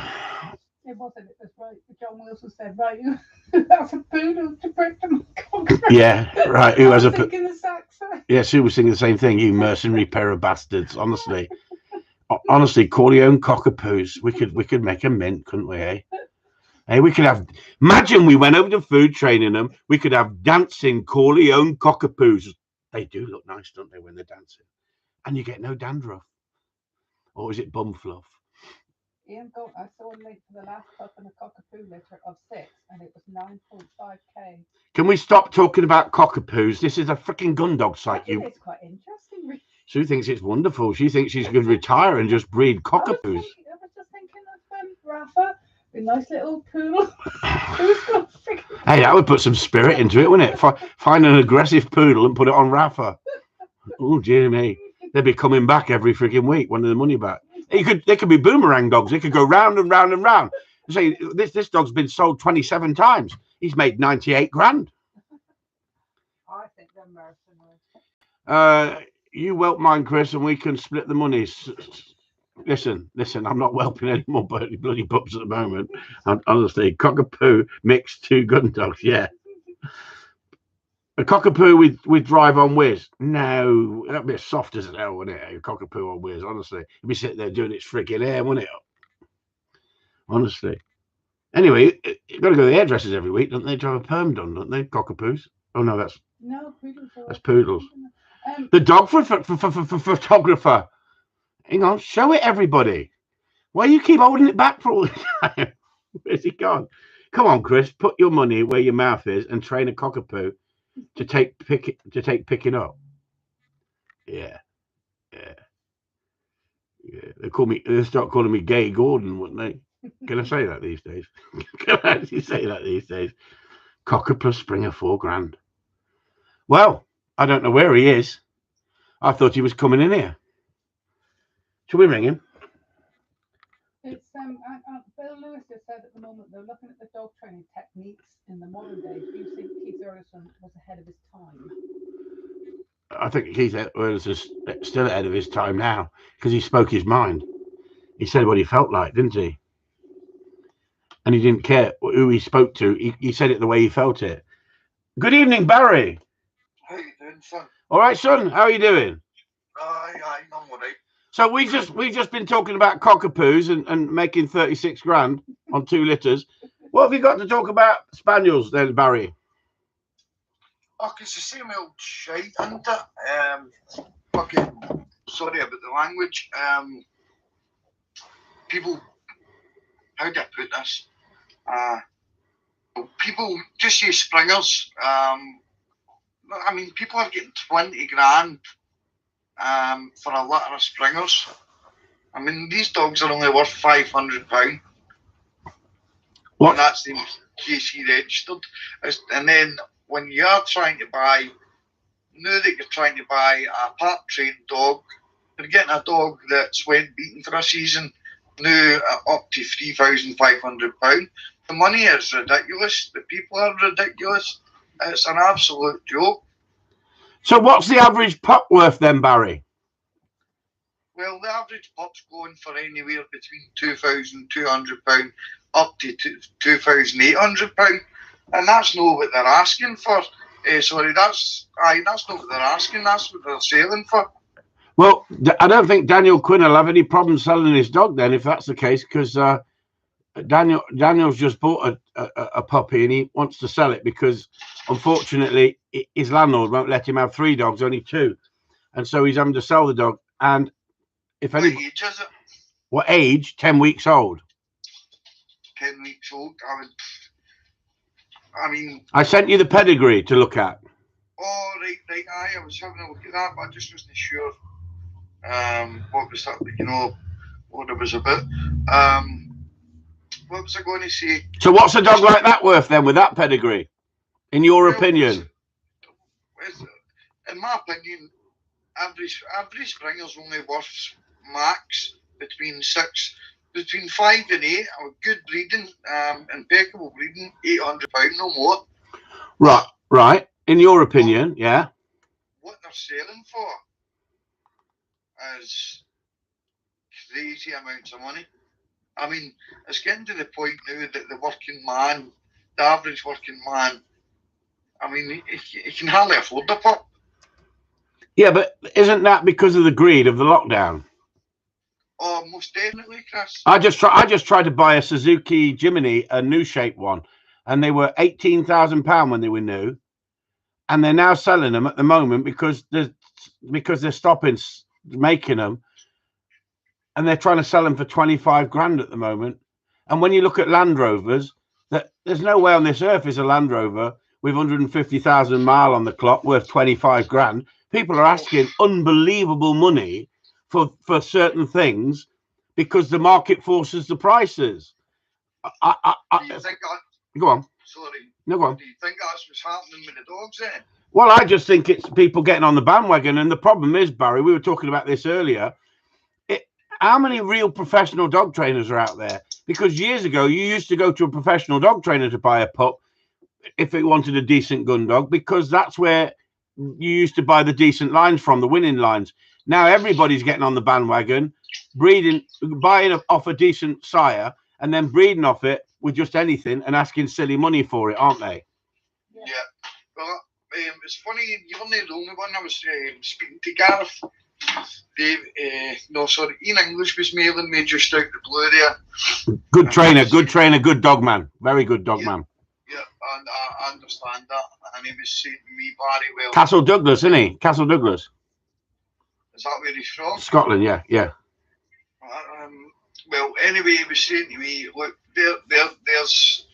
[SPEAKER 2] It wasn't. It was right. John Wilson said, right, that's a poodle to break them.
[SPEAKER 1] Yeah, right. Who has a
[SPEAKER 2] thinking the Saxon?
[SPEAKER 1] Yeah, Sue was thinking the same thing. You mercenary pair of bastards. Honestly, Corleone cockapoos. We could make a mint, couldn't we? Eh? Hey, we could have. Imagine we went over to food training them. We could have dancing Corleone cockapoos. They do look nice, don't they, when they're dancing? And you get no dandruff. Or is it bum fluff?
[SPEAKER 2] Ian Gold, I saw a link for the last pup in a cockapoo litter of 6, and it was 9.5k.
[SPEAKER 1] Can we stop talking about cockapoos? This is a freaking Gundog site.
[SPEAKER 2] It's quite interesting.
[SPEAKER 1] Sue thinks it's wonderful. She thinks she's going to retire and just breed cockapoos.
[SPEAKER 2] I was just thinking of Rafa, a nice little poodle.
[SPEAKER 1] Hey, that would put some spirit into it, wouldn't it? Find an aggressive poodle and put it on Rafa. Oh, dear me. They'd be coming back every freaking week, wanting the money back. They could be boomerang dogs. They could go round and round and round. Say, this dog's been sold 27 times. He's made 98 grand.
[SPEAKER 2] I think they're mercenaries.
[SPEAKER 1] You whelp mine, Chris, and we can split the monies. Listen, I'm not whelping any more bloody pups at the moment. Honestly, cockapoo mixed 2 Gundogs, yeah. A cockapoo with drive on whiz. No, that'd be soft as hell, wouldn't it? A cockapoo on whiz, honestly. It'd be sitting there doing its freaking hair, wouldn't it? Honestly. Anyway, you've got to go to the hairdressers every week, don't they? To have a perm done, don't they? Cockapoos. Oh no, that's
[SPEAKER 2] poodles.
[SPEAKER 1] That's poodles. The dog for photographer. Hang on, show it everybody. Why do you keep holding it back for all the time? Where's he gone? Come on, Chris, put your money where your mouth is and train a cockapoo to take picking up. Yeah. They'll start calling me Gay Gordon, wouldn't they? Can I say that these days? Can I actually say that these days? Cocker plus Springer, 4 grand. Well, I don't know where he is. I thought he was coming in here. Shall we ring him?
[SPEAKER 2] It's Bill Lewis just said at the moment they're looking at the dog training techniques in the modern day. Do you think Keith Erlandson was ahead of his time?
[SPEAKER 1] I think Keith Edwards is still ahead of his time now because he spoke his mind. He said what he felt like, didn't he? And he didn't care who he spoke to. He said it the way he felt it. Good evening, Barry.
[SPEAKER 3] How you doing, son?
[SPEAKER 1] All right, son. How are you doing?
[SPEAKER 3] Aye, I'm all right.
[SPEAKER 1] So we've just been talking about cockapoos and making 36 grand on 2 litres. What have you got to talk about spaniels then, Barry?
[SPEAKER 3] Oh, it's the same old shite, isn't it? Fucking sorry about the language. People, how do I put this? People just use springers. I mean, people are getting 20 grand for a litter of springers. I mean, these dogs are only worth £500.
[SPEAKER 1] What?
[SPEAKER 3] And that's the KC registered. And then when you're trying to buy, now that you're trying to buy a part trained dog, you're getting a dog that's went beaten for a season, now up to £3,500. The money is ridiculous. The people are ridiculous. It's an absolute joke.
[SPEAKER 1] So what's the average pup worth then, Barry?
[SPEAKER 3] Well, the average pup's going for anywhere between £2,200 up to £2,800, and that's not what they're asking for. That's not what they're asking. That's what they're selling for.
[SPEAKER 1] Well, I don't think Daniel Quinn will have any problem selling his dog then, if that's the case, because Daniel's just bought a puppy and he wants to sell it because, unfortunately, his landlord won't let him have 3 dogs, only 2, and so he's having to sell the dog. And if any,
[SPEAKER 3] What age is it?
[SPEAKER 1] What age? 10 weeks old.
[SPEAKER 3] 10 weeks old.
[SPEAKER 1] I sent you the pedigree to look at.
[SPEAKER 3] Oh, right. I was having a look at that, but I just wasn't sure what was that, what it was about. What was I going to say?
[SPEAKER 1] So what's a dog like that worth then with that pedigree, in your opinion?
[SPEAKER 3] In my opinion, average springer's only worth max between 5 and 8. Good breeding, impeccable breeding, £800, no more.
[SPEAKER 1] Right. In your opinion, yeah.
[SPEAKER 3] What they're selling for is crazy amounts of money. I mean, it's getting to the point now that the average working man, I mean, he can hardly afford the pup.
[SPEAKER 1] Yeah, but isn't that because of the greed of the lockdown?
[SPEAKER 3] Oh, most definitely, Chris.
[SPEAKER 1] I just tried to buy a Suzuki Jimny, a new shape one, and they were £18,000 when they were new, and they're now selling them at the moment because they're stopping making them, and they're trying to sell them for 25 grand at the moment. And when you look at Land Rovers, there's no way on this earth is a Land Rover with 150,000 mile on the clock worth 25 grand. People are asking unbelievable money for certain things because the market forces the prices.
[SPEAKER 3] Do you think that?
[SPEAKER 1] Go on.
[SPEAKER 3] Sorry.
[SPEAKER 1] No, go on.
[SPEAKER 3] Do you think that's what's happening with the dogs then?
[SPEAKER 1] Well, I just think it's people getting on the bandwagon. And the problem is, Barry, we were talking about this earlier. How many real professional dog trainers are out there? Because years ago, you used to go to a professional dog trainer to buy a pup if it wanted a decent Gundog, because that's where you used to buy the decent lines from, the winning lines. Now everybody's getting on the bandwagon, buying off a decent sire and then breeding off it with just anything and asking silly money for it, aren't they?
[SPEAKER 3] Yeah. Well, it's funny, you're not the only one. I was speaking to Gareth. Ian English was mailing me just out the blue there.
[SPEAKER 1] Good trainer, good dog man. Very good dog man.
[SPEAKER 3] Yeah, and I understand that. And he was saying to me, Barry, well...
[SPEAKER 1] Castle Douglas, isn't he? Castle Douglas.
[SPEAKER 3] Is that where he's from?
[SPEAKER 1] Scotland, yeah.
[SPEAKER 3] Well, anyway, he was saying to me, look, there's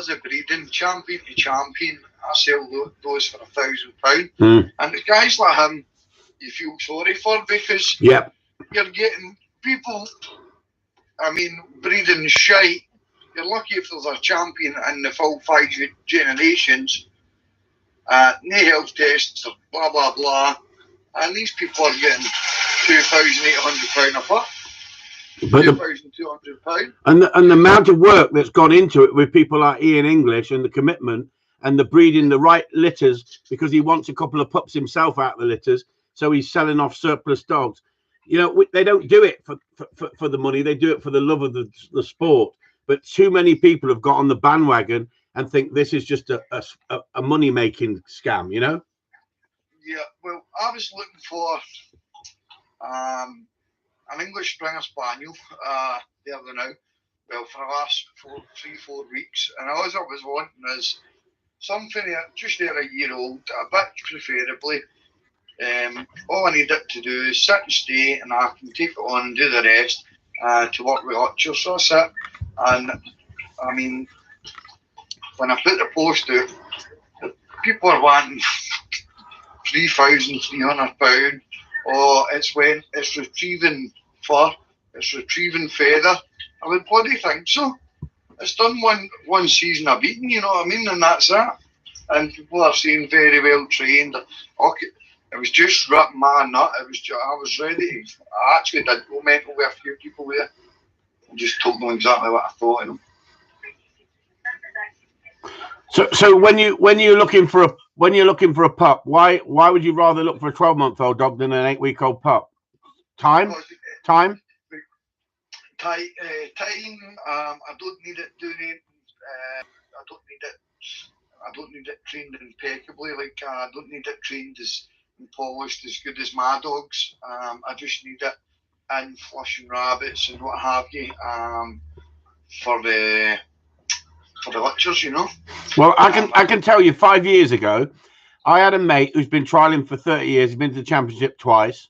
[SPEAKER 3] a breeding champion to champion. I sell those for £1,000. And the guys like him, you feel sorry for, because you're getting people, I mean, breeding shite. You're lucky if there's a champion in the full 5 generations. No health tests, blah, blah, blah. And these people are getting £2,800 a pup. £2,200.
[SPEAKER 1] And the amount of work that's gone into it with people like Ian English and the commitment and they're breeding the right litters because he wants a couple of pups himself out of the litters, so he's selling off surplus dogs. You know, they don't do it for the money. They do it for the love of the sport. But too many people have got on the bandwagon and think this is just a money-making scam, you know?
[SPEAKER 3] Yeah, well, I was looking for an English Springer Spaniel the other now. Well, for the last 3-4 weeks. And all I was wanting is something just there a year old, a bit preferably. All I need it to do is sit and stay, and I can take it on and do the rest to work with Archer. So that's it. And I mean, when I put the post out, people are wanting £3,300. Or it's retrieving fur, it's retrieving feather. I would bloody think so. It's done one season of beating, you know what I mean, and that's it. And people are saying very well trained. Okay, it was just ripping my nut. I was ready. I actually did go mental with a few people there. I just told them exactly what I thought of them.
[SPEAKER 1] So when you're looking for a pup, why would you rather look for a 12-month-old dog than an 8-week-old pup? Time.
[SPEAKER 3] Time. I don't need it doing it. I don't need it trained impeccably. Like I don't need it trained and polished as good as my dogs. I just need it in flushing rabbits and what have you. For the lectures, you know.
[SPEAKER 1] Well, I can tell you, 5 years ago, I had a mate who's been trialing for 30 years. He's been to the championship twice.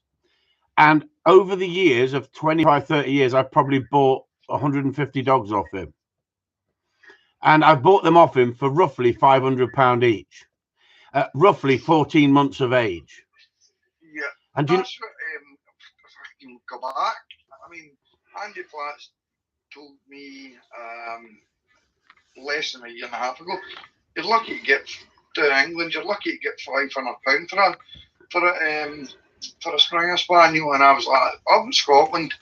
[SPEAKER 1] And over the years of 25, 30 years, I've probably bought 150 dogs off him. And I bought them off him for roughly £500 each, at roughly 14 months of age.
[SPEAKER 3] Yeah.
[SPEAKER 1] And
[SPEAKER 3] that's what, if I can go back, I mean, Andy Flats told me less than a year and a half ago, you're lucky to get to England, you're lucky to get £500 for a Springer Spaniel. And I was like, up in Scotland,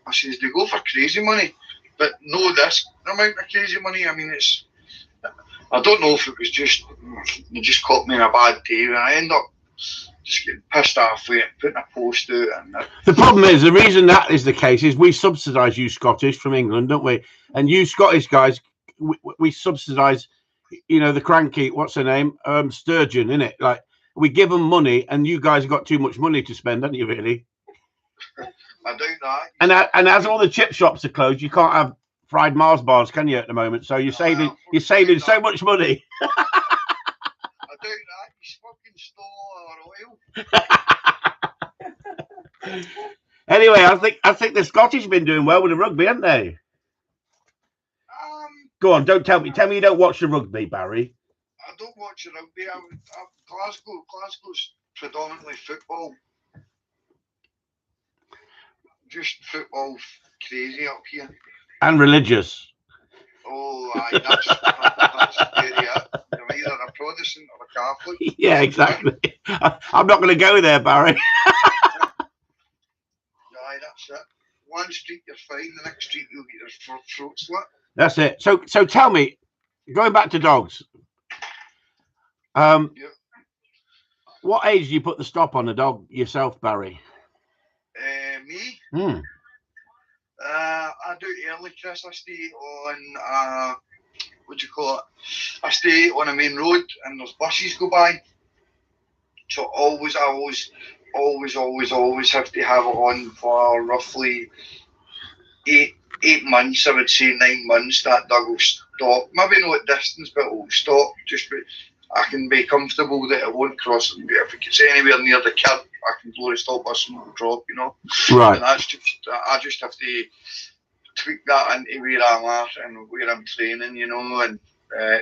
[SPEAKER 3] I says, they go for crazy money, but no this amount of crazy money. I mean, I don't know if it was they just caught me in a bad day, and I end up just getting pissed off with it, putting a post out. And
[SPEAKER 1] the problem is, the reason that is the case is we subsidise you Scottish from England, don't we? And you Scottish guys, we subsidise, you know, the cranky, what's her name? Sturgeon, innit? Like, we give them money, and you guys got too much money to spend, haven't you, really?
[SPEAKER 3] I do that.
[SPEAKER 1] And as all the chip shops are closed, you can't have fried Mars bars, can you, at the moment? So you're saving so much money.
[SPEAKER 3] I do that. You fucking stole our oil.
[SPEAKER 1] Anyway, I think the Scottish have been doing well with the rugby, haven't they? Go on, don't tell me. Tell me you don't watch the rugby, Barry.
[SPEAKER 3] I don't watch the rugby. Glasgow's predominantly football. Just football crazy up here.
[SPEAKER 1] And religious.
[SPEAKER 3] Oh, aye, that's very it. You're either a Protestant or a Catholic.
[SPEAKER 1] Yeah, exactly. I'm not going to go there, Barry.
[SPEAKER 3] Aye, that's it. One street you're fine, the next street you'll get your throat slit.
[SPEAKER 1] That's it. So tell me, going back to dogs,
[SPEAKER 3] Yeah.
[SPEAKER 1] what age do you put the stop on a dog yourself, Barry?
[SPEAKER 3] Me? I do early, Chris. I stay on, what do you call it? I stay on a main road and there's buses go by. So I always have to have it on for roughly eight months, I would say 9 months. That dog will stop. Maybe not at distance, but it will stop. I can be comfortable that it won't cross. If it gets anywhere near the curb, I can blow the stop bus and it'll drop, you know.
[SPEAKER 1] Right.
[SPEAKER 3] And I just have to tweak that into where I'm at and where I'm training, you know, and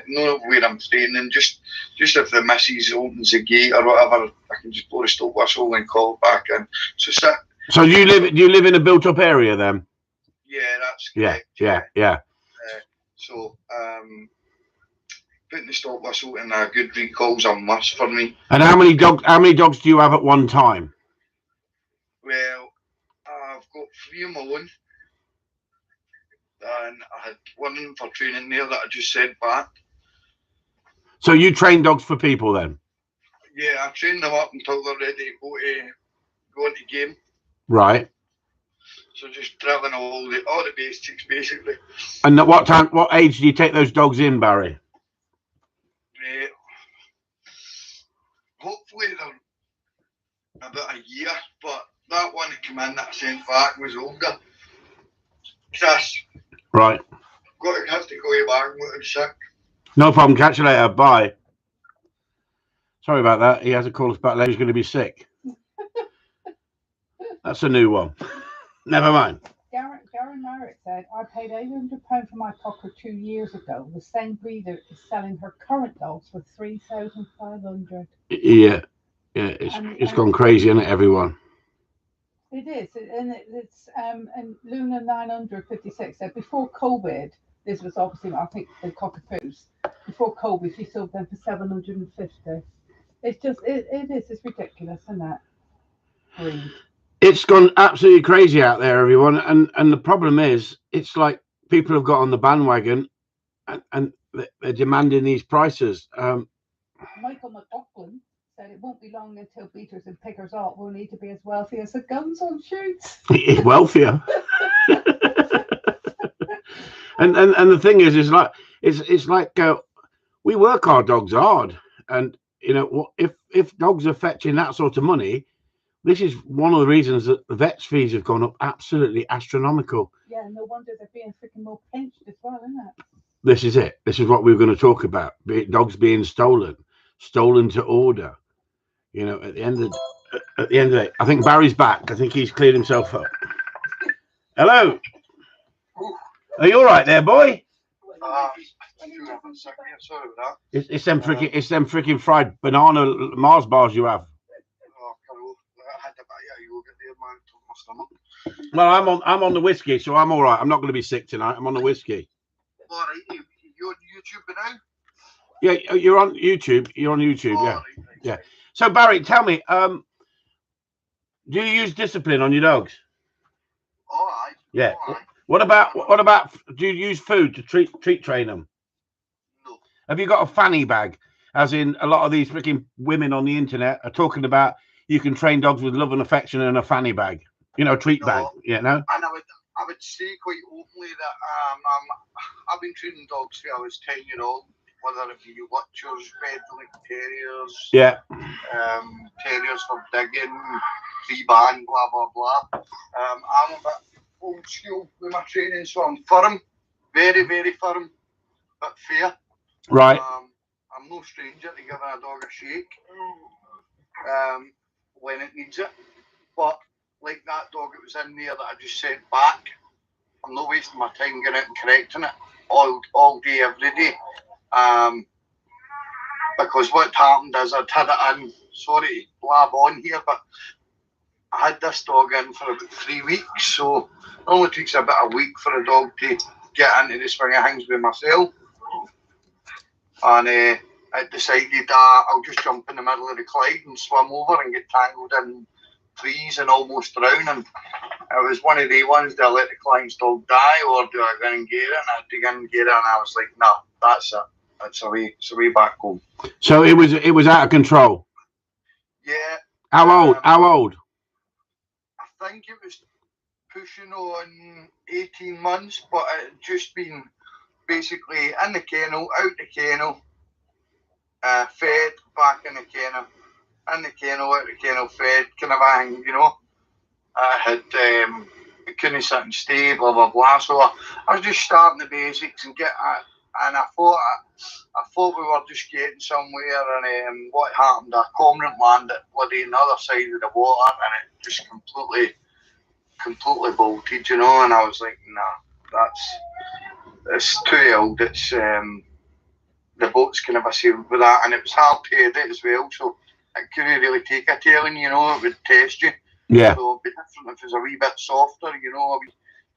[SPEAKER 3] not where I'm training. Just if the missus opens the gate or whatever, I can just blow the stop whistle and call it back in. So
[SPEAKER 1] do you live in a built-up area then?
[SPEAKER 3] Yeah, that's correct.
[SPEAKER 1] Yeah.
[SPEAKER 3] So putting the stop whistle and a good recall's a must for me.
[SPEAKER 1] And how many dogs do you have at one time?
[SPEAKER 3] Well, I've got 3 of my own, and I had one for training there that I just sent back.
[SPEAKER 1] So you train dogs for people then?
[SPEAKER 3] Yeah, I train them up until they're ready to go into game.
[SPEAKER 1] Right.
[SPEAKER 3] So just drilling all the basics basically.
[SPEAKER 1] And at what age do you take those dogs in, Barry?
[SPEAKER 3] Hopefully they're about a year, but that one that came in that I sent back was older. Chris.
[SPEAKER 1] Right.
[SPEAKER 3] Have to go back and look at sick.
[SPEAKER 1] No problem. Catch you later. Bye. Sorry about that. He has to call us back later. He's going to be sick. That's a new one. Never mind.
[SPEAKER 2] Gary Merritt said, I paid £800 for my cocker 2 years ago. The same breeder is selling her current dogs for $3,500.
[SPEAKER 1] Yeah. It's gone crazy, isn't it, everyone?
[SPEAKER 2] It is. And Luna 956 said, before COVID, this was obviously, I think, the cockapoos. Before COVID, she sold them for $750. It's just, it's ridiculous, isn't it? Breed.
[SPEAKER 1] It's gone absolutely crazy out there, everyone. And the problem is, it's like people have got on the bandwagon and they're demanding these prices.
[SPEAKER 2] Michael McLaughlin said it won't be long until beaters and pickers alt will need to be as wealthy as the guns on shoots.
[SPEAKER 1] Wealthier. and the thing is it's like we work our dogs hard, and you know, if dogs are fetching that sort of money, this is one of the reasons that the vets' fees have gone up absolutely astronomical.
[SPEAKER 2] Yeah, no wonder they're being freaking more pinched as well, isn't it?
[SPEAKER 1] This is it. This is what we're going to talk about. Dogs being stolen to order. You know, at the end of the day, I think Barry's back. I think he's cleared himself up. Hello. Are you all right there, boy?
[SPEAKER 3] Sorry about that.
[SPEAKER 1] It's them freaking fried banana Mars bars you have. Well, I'm on the whiskey, so I'm all right. I'm not going to be sick tonight. I'm on the whiskey.
[SPEAKER 3] All right, you're on YouTube now?
[SPEAKER 1] Yeah, you're on YouTube. You're on YouTube. Yeah,
[SPEAKER 3] right.
[SPEAKER 1] Yeah. So Barry, tell me, do you use discipline on your dogs?
[SPEAKER 3] All right.
[SPEAKER 1] Yeah.
[SPEAKER 3] All right.
[SPEAKER 1] What about? Do you use food to treat train them?
[SPEAKER 3] No.
[SPEAKER 1] Have you got a fanny bag? As in, a lot of these freaking women on the internet are talking about you can train dogs with love and affection in a fanny bag. You know, treat bag. Yeah, no.
[SPEAKER 3] And I would say quite openly that I've been training dogs since I was 10-year-old, whether it be watchers, Bedlink terriers, terriers for digging, free band, blah blah blah. I'm a bit old school with my training, so I'm firm, very very firm, but fair.
[SPEAKER 1] Right.
[SPEAKER 3] I'm no stranger to giving a dog a shake when it needs it, but like that dog that was in there that I just sent back, I'm not wasting my time getting out and correcting it all day, every day. Because what happened is I'd had it in, sorry to blab on here, but I had this dog in for about 3 weeks, so it only takes about a week for a dog to get into the swing of things with myself. And I decided I'll just jump in the middle of the Clyde and swim over and get tangled in trees and almost drown. And it was one of the ones, do I let the client's dog die or do I go and get it? And I dig in and get it, and I was like, no, that's it. It's a way back home.
[SPEAKER 1] So it was out of control.
[SPEAKER 3] Yeah.
[SPEAKER 1] How old?
[SPEAKER 3] I think it was pushing on 18 months, but it had just been basically in the kennel, out the kennel, fed, back in the kennel, out the kennel, fed, kind of hang, you know. I had couldn't sit and stay, blah blah blah. So I was just starting the basics and and I thought we were just getting somewhere, and what happened? A cormorant landed bloody on the other side of the water, and it just completely bolted, you know. And I was like, nah, it's too old. It's the boat's kind of a sailed with that, and it was hard to edit as well, so it couldn't really take a telling, you know. It would test you.
[SPEAKER 1] Yeah.
[SPEAKER 3] So it'd be different if it was a wee bit softer, you know,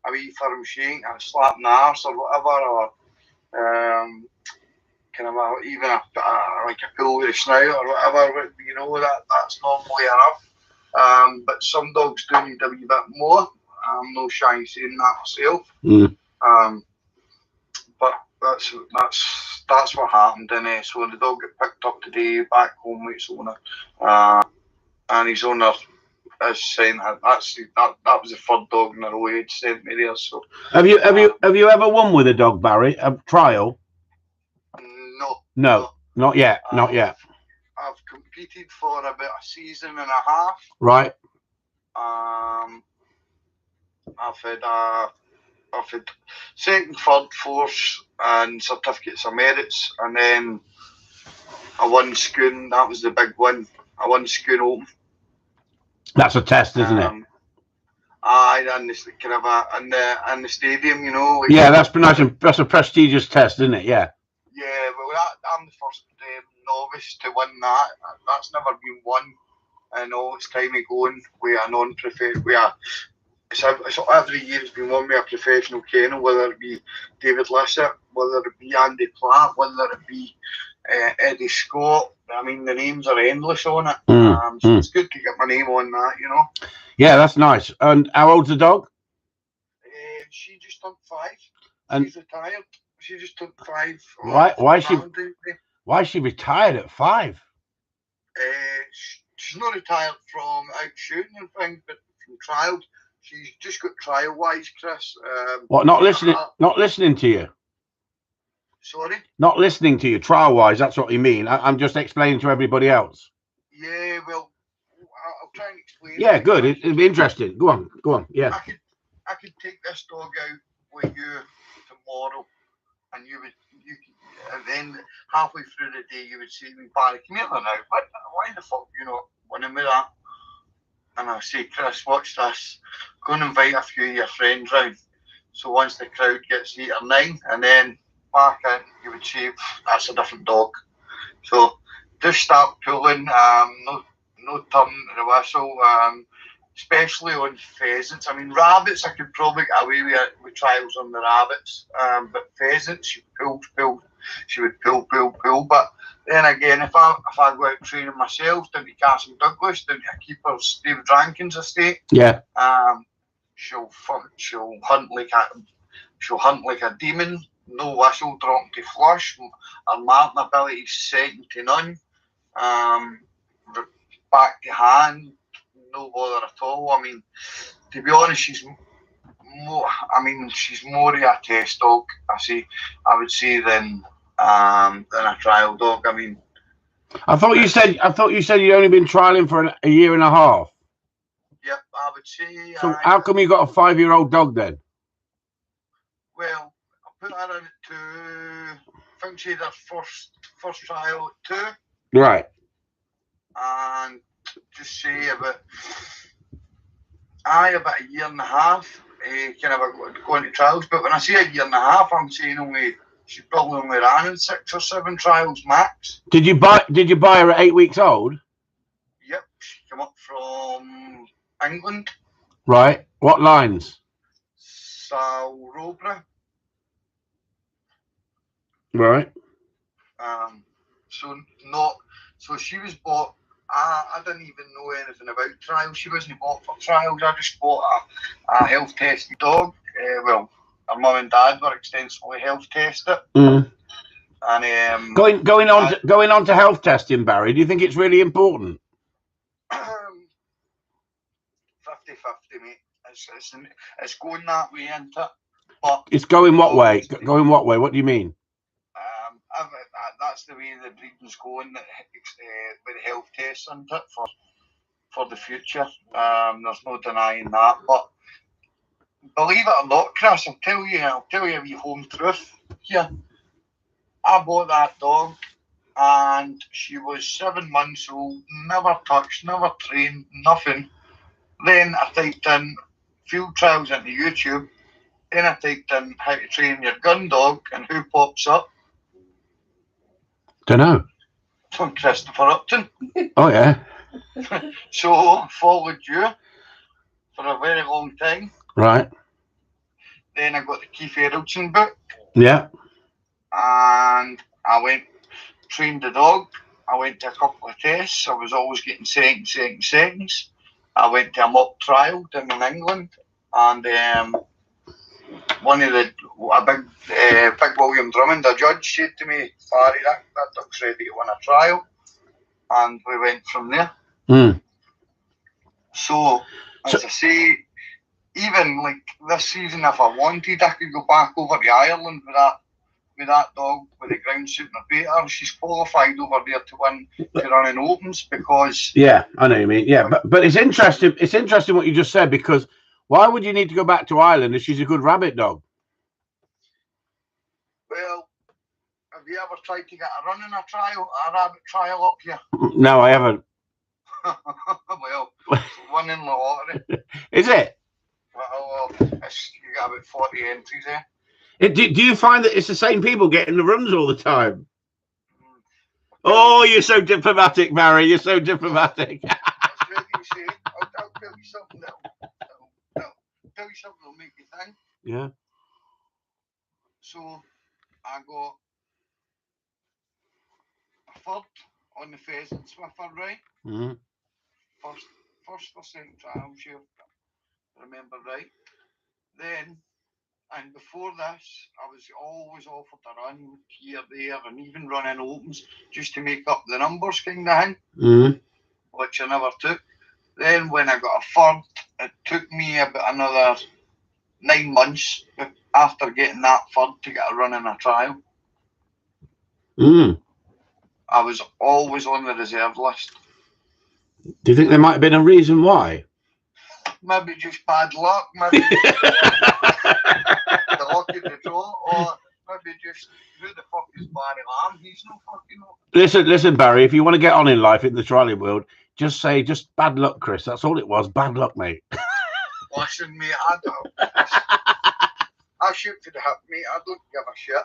[SPEAKER 3] a wee firm shake, a slap in the arse or whatever, or kind of even like a pull with a snout or whatever, you know, that's normally enough. But some dogs do need a wee bit more. I'm no shy saying that myself. But that's that's what happened. And so the dog got picked up today back home with its owner, and his owner is saying that was the third dog in a row he'd sent me there. So
[SPEAKER 1] have you ever won with a dog, Barry? A trial?
[SPEAKER 3] No,
[SPEAKER 1] not yet. Not yet.
[SPEAKER 3] I've competed for about a season and a half.
[SPEAKER 1] Right.
[SPEAKER 3] I've had second, third, fourth, and certificates of merits, and then I won Scone. That was the big one. I won Scone Open.
[SPEAKER 1] That's a test, isn't it?
[SPEAKER 3] I done this kind of in the stadium, you know. Like,
[SPEAKER 1] yeah, that's a prestigious test, isn't it? Yeah.
[SPEAKER 3] Yeah, well, I'm the first novice to win that. That's never been won in all its time of going with a non-professional. It's every year it's been won with a professional kennel, whether it be David Lissett, whether it be Andy Platt, whether it be Eddie Scott. I mean, the names are endless on it. So it's good to get my name on that, you know.
[SPEAKER 1] Yeah, that's nice. And how old's the dog?
[SPEAKER 3] She just turned 5.
[SPEAKER 1] And
[SPEAKER 3] she's retired. She just turned 5.
[SPEAKER 1] Why is she retired at 5?
[SPEAKER 3] She's not retired from out shooting and things, but from trials. She's just got trial wise, Chris.
[SPEAKER 1] What? Not listening? Not listening to you?
[SPEAKER 3] Sorry.
[SPEAKER 1] Not listening to you, trial wise. That's what you mean. I'm just explaining to everybody else.
[SPEAKER 3] Yeah, well, I'll try and explain.
[SPEAKER 1] Yeah, good. It'll be interesting. Go on. Yeah.
[SPEAKER 3] I could take this dog out with you tomorrow, and and then halfway through the day you would say to me, Barry, come here now. Why the fuck you not winning with that? And I'll say, Chris, watch this. Go and invite a few of your friends round. So once the crowd gets 8 or 9, and then back in, you would say, that's a different dog. So just start pulling, no turning the whistle, especially on pheasants. I mean, rabbits, I could probably get away with trials on the rabbits, but pheasants, she would pull. But then again, if I go out training myself down to Castle Douglas, down to a keeper's David Rankin's estate,
[SPEAKER 1] yeah,
[SPEAKER 3] she'll hunt like a demon. No whistle, dropping to flush. Her marking ability is second to none. Back to hand, no bother at all. I mean, to be honest, she's more of a test dog. I would say than a trial dog. I mean, I thought you said you'd only been trialing for a year and a half. Yep, I would say.
[SPEAKER 1] So how come you got a 5-year-old dog then?
[SPEAKER 3] Well, I put her in at 2. I think she had her first trial at 2.
[SPEAKER 1] Right.
[SPEAKER 3] And just say about a year and a half, kind of going to trials. But when I say a year and a half, I'm saying she probably only ran in 6 or 7 trials max.
[SPEAKER 1] Did you buy her at 8 weeks old?
[SPEAKER 3] Yep, she came up from England.
[SPEAKER 1] Right. What lines?
[SPEAKER 3] Salrobra.
[SPEAKER 1] Right.
[SPEAKER 3] So she was bought. I didn't even know anything about trials. She wasn't bought for trials. I just bought a health tested dog. Well, her mum and dad were extensively health tested.
[SPEAKER 1] Mm.
[SPEAKER 3] And
[SPEAKER 1] going on to health testing, Barry. Do you think it's really important?
[SPEAKER 3] 50-50, mate. It's going that way, isn't it? But
[SPEAKER 1] it's going what way? Going what way? What do you mean?
[SPEAKER 3] That's the way the breeding's going with the health tests, isn't it, for the future. There's no denying that. But believe it or not, Chris, I'll tell you a wee home truth here. I bought that dog and she was 7 months old, never touched, never trained, nothing. Then I typed in field trials into YouTube. Then I typed in how to train your gun dog, and who pops up?
[SPEAKER 1] Don't know.
[SPEAKER 3] Christopher Upton.
[SPEAKER 1] Oh yeah.
[SPEAKER 3] So followed you for a very long time.
[SPEAKER 1] Right.
[SPEAKER 3] Then I got the Keith Eraldson book.
[SPEAKER 1] Yeah.
[SPEAKER 3] And I went, trained the dog. I went to a couple of tests. I was always getting seconds. I went to a mock trial down in England, and a big William Drummond, a judge, said to me, Barry, that dog's ready to win a trial. And we went from there.
[SPEAKER 1] Mm.
[SPEAKER 3] So, as I say, even like this season, if I wanted, I could go back over to Ireland with that dog, with the ground suit and her beater. She's qualified over there to run in opens because...
[SPEAKER 1] Yeah, I know what you mean. Yeah, but it's interesting. It's interesting what you just said, because why would you need to go back to Ireland if she's a good rabbit dog?
[SPEAKER 3] Well, have you ever tried to get a rabbit trial up here?
[SPEAKER 1] No, I haven't.
[SPEAKER 3] Well, it's winning the lottery.
[SPEAKER 1] Is it?
[SPEAKER 3] Well, you got about 40 entries there.
[SPEAKER 1] Do you find that it's the same people getting the runs all the time? Oh, you're so diplomatic, Barry. You're so diplomatic.
[SPEAKER 3] That's what you say. I'll tell you something that'll make you think.
[SPEAKER 1] Yeah.
[SPEAKER 3] So, I got a third on the pheasant swiffer, right?
[SPEAKER 1] Mm-hmm.
[SPEAKER 3] First for St. Trials, if I remember right. Then, and before this, I was always offered to run here, there, and even running opens just to make up the numbers kind of thing, which I never took. Then when I got a third, it took me about another 9 months after getting that third to get a run in a trial. I was always on the reserve list.
[SPEAKER 1] Do you think there might have been a reason why?
[SPEAKER 3] Maybe just bad luck, maybe the luck of the draw, or maybe just, who the fuck is Barry Lamb? He's no fucking luck.
[SPEAKER 1] Listen, Barry, if you want to get on in life in the trialing world, just say, just bad luck, Chris. That's all it was. Bad luck, mate.
[SPEAKER 3] Listen, mate, I shoot for the hip, mate. I don't give a shit.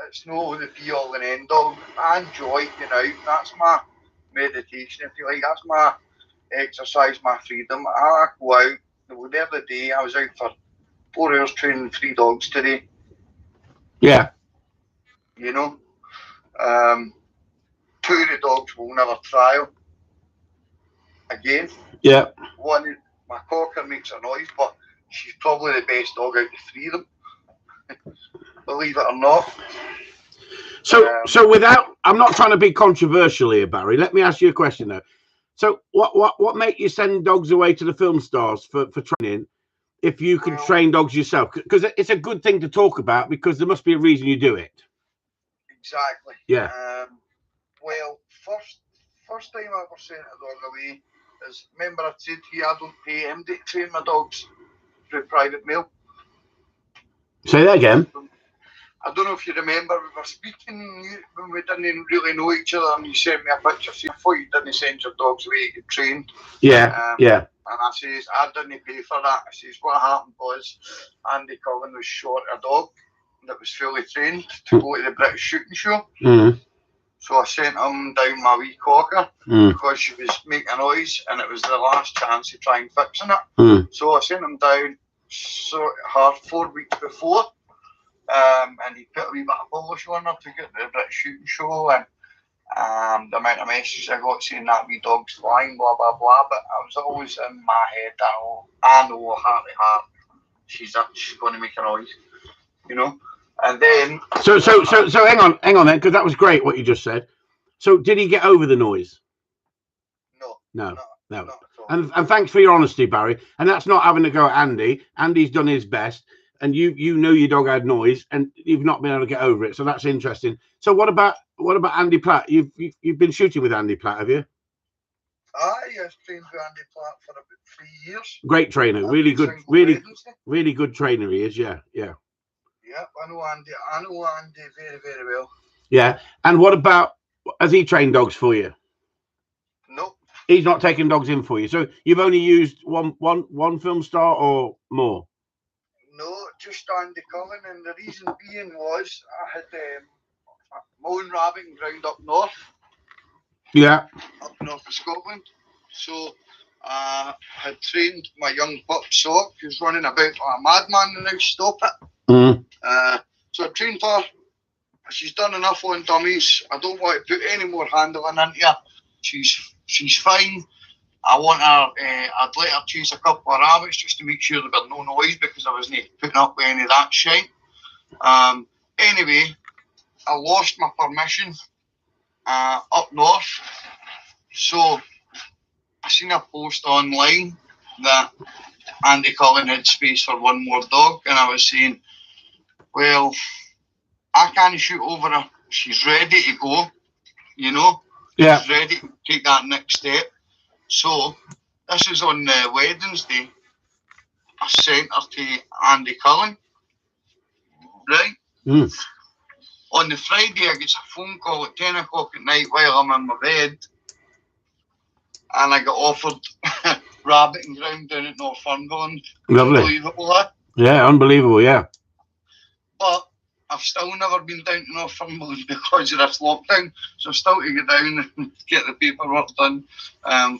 [SPEAKER 3] It's no the be all and end all. I enjoy getting out. That's my meditation, if you like. That's my exercise, my freedom. I go out. The other day, I was out for 4 hours training 3 dogs today.
[SPEAKER 1] Yeah.
[SPEAKER 3] You know, 2 of the dogs will never trial again.
[SPEAKER 1] Yeah.
[SPEAKER 3] One, my cocker makes a noise, but she's probably the best dog out of 3 of them. Believe it or not.
[SPEAKER 1] So without, I'm not trying to be controversial here, Barry. Let me ask you a question though. So what make you send dogs away to the film stars for training if you could train dogs yourself? Because it's a good thing to talk about, because there must be a reason you do it.
[SPEAKER 3] Exactly.
[SPEAKER 1] Yeah.
[SPEAKER 3] Well, first time I ever sent a dog away is, remember I said to you I don't pay him to train my dogs through private mail.
[SPEAKER 1] Say that again.
[SPEAKER 3] I don't know if you remember, we were speaking when we didn't really know each other, and you sent me a picture saying, I thought you didn't send your dogs away to get trained.
[SPEAKER 1] Yeah, yeah.
[SPEAKER 3] And I says, I didn't pay for that. I says, what happened was Andy Cullen was short a dog that was fully trained to go to the British shooting show. So I sent him down my wee cocker because she was making a noise, and it was the last chance to try and fixing it. So I sent him down hard 4 weeks before. And he put a wee bit of polish on her to get the British shooting show, and the amount of messages I got saying that wee dog's flying, blah blah blah. But I was always in my head, I know heart to heart, she's going to make a noise, you know. And then so
[SPEAKER 1] hang on then, because that was great what you just said. So did he get over the noise? No. And thanks for your honesty, Barry. And that's not having to go at Andy. Andy's done his best. And you know your dog had noise, and you've not been able to get over it. So that's interesting. So what about Andy Platt? You've been shooting with Andy Platt, have you?
[SPEAKER 3] I've trained with Andy Platt for about 3 years.
[SPEAKER 1] Great trainer, really good trainer he is. Yeah.
[SPEAKER 3] Yeah, I know Andy very, very well.
[SPEAKER 1] Yeah, and what about, has he trained dogs for you?
[SPEAKER 3] Nope.
[SPEAKER 1] He's not taking dogs in for you. So you've only used one film star or more?
[SPEAKER 3] No, just Andy Cullen, and the reason being was I had my own rabbit ground up north.
[SPEAKER 1] Yeah.
[SPEAKER 3] Up north of Scotland. So I had trained my young pup Sock, who's running about like a madman, and now stop it. So I trained her. She's done enough on dummies. I don't want to put any more handling into her. She's fine. I'd let her chase a couple of rabbits just to make sure there were no noise because I wasn't putting up with any of that shit. Anyway, I lost my permission up north, so I seen a post online that Andy Cullen had space for one more dog, and I was saying, well, I can't shoot over her. She's ready to go, you know.
[SPEAKER 1] Yeah.
[SPEAKER 3] She's ready to take that next step. So this is on Wednesday. I sent her to Andy Cullen, right?
[SPEAKER 1] Mm.
[SPEAKER 3] On the Friday, I get a phone call at 10 o'clock at night while I'm in my bed, and I got offered rabbit and ground down at Northumberland.
[SPEAKER 1] Lovely.
[SPEAKER 3] Unbelievable, huh?
[SPEAKER 1] Yeah, unbelievable, yeah.
[SPEAKER 3] But I've still never been down to Northumberland because of this lockdown, so I'm still to go down and get the paperwork done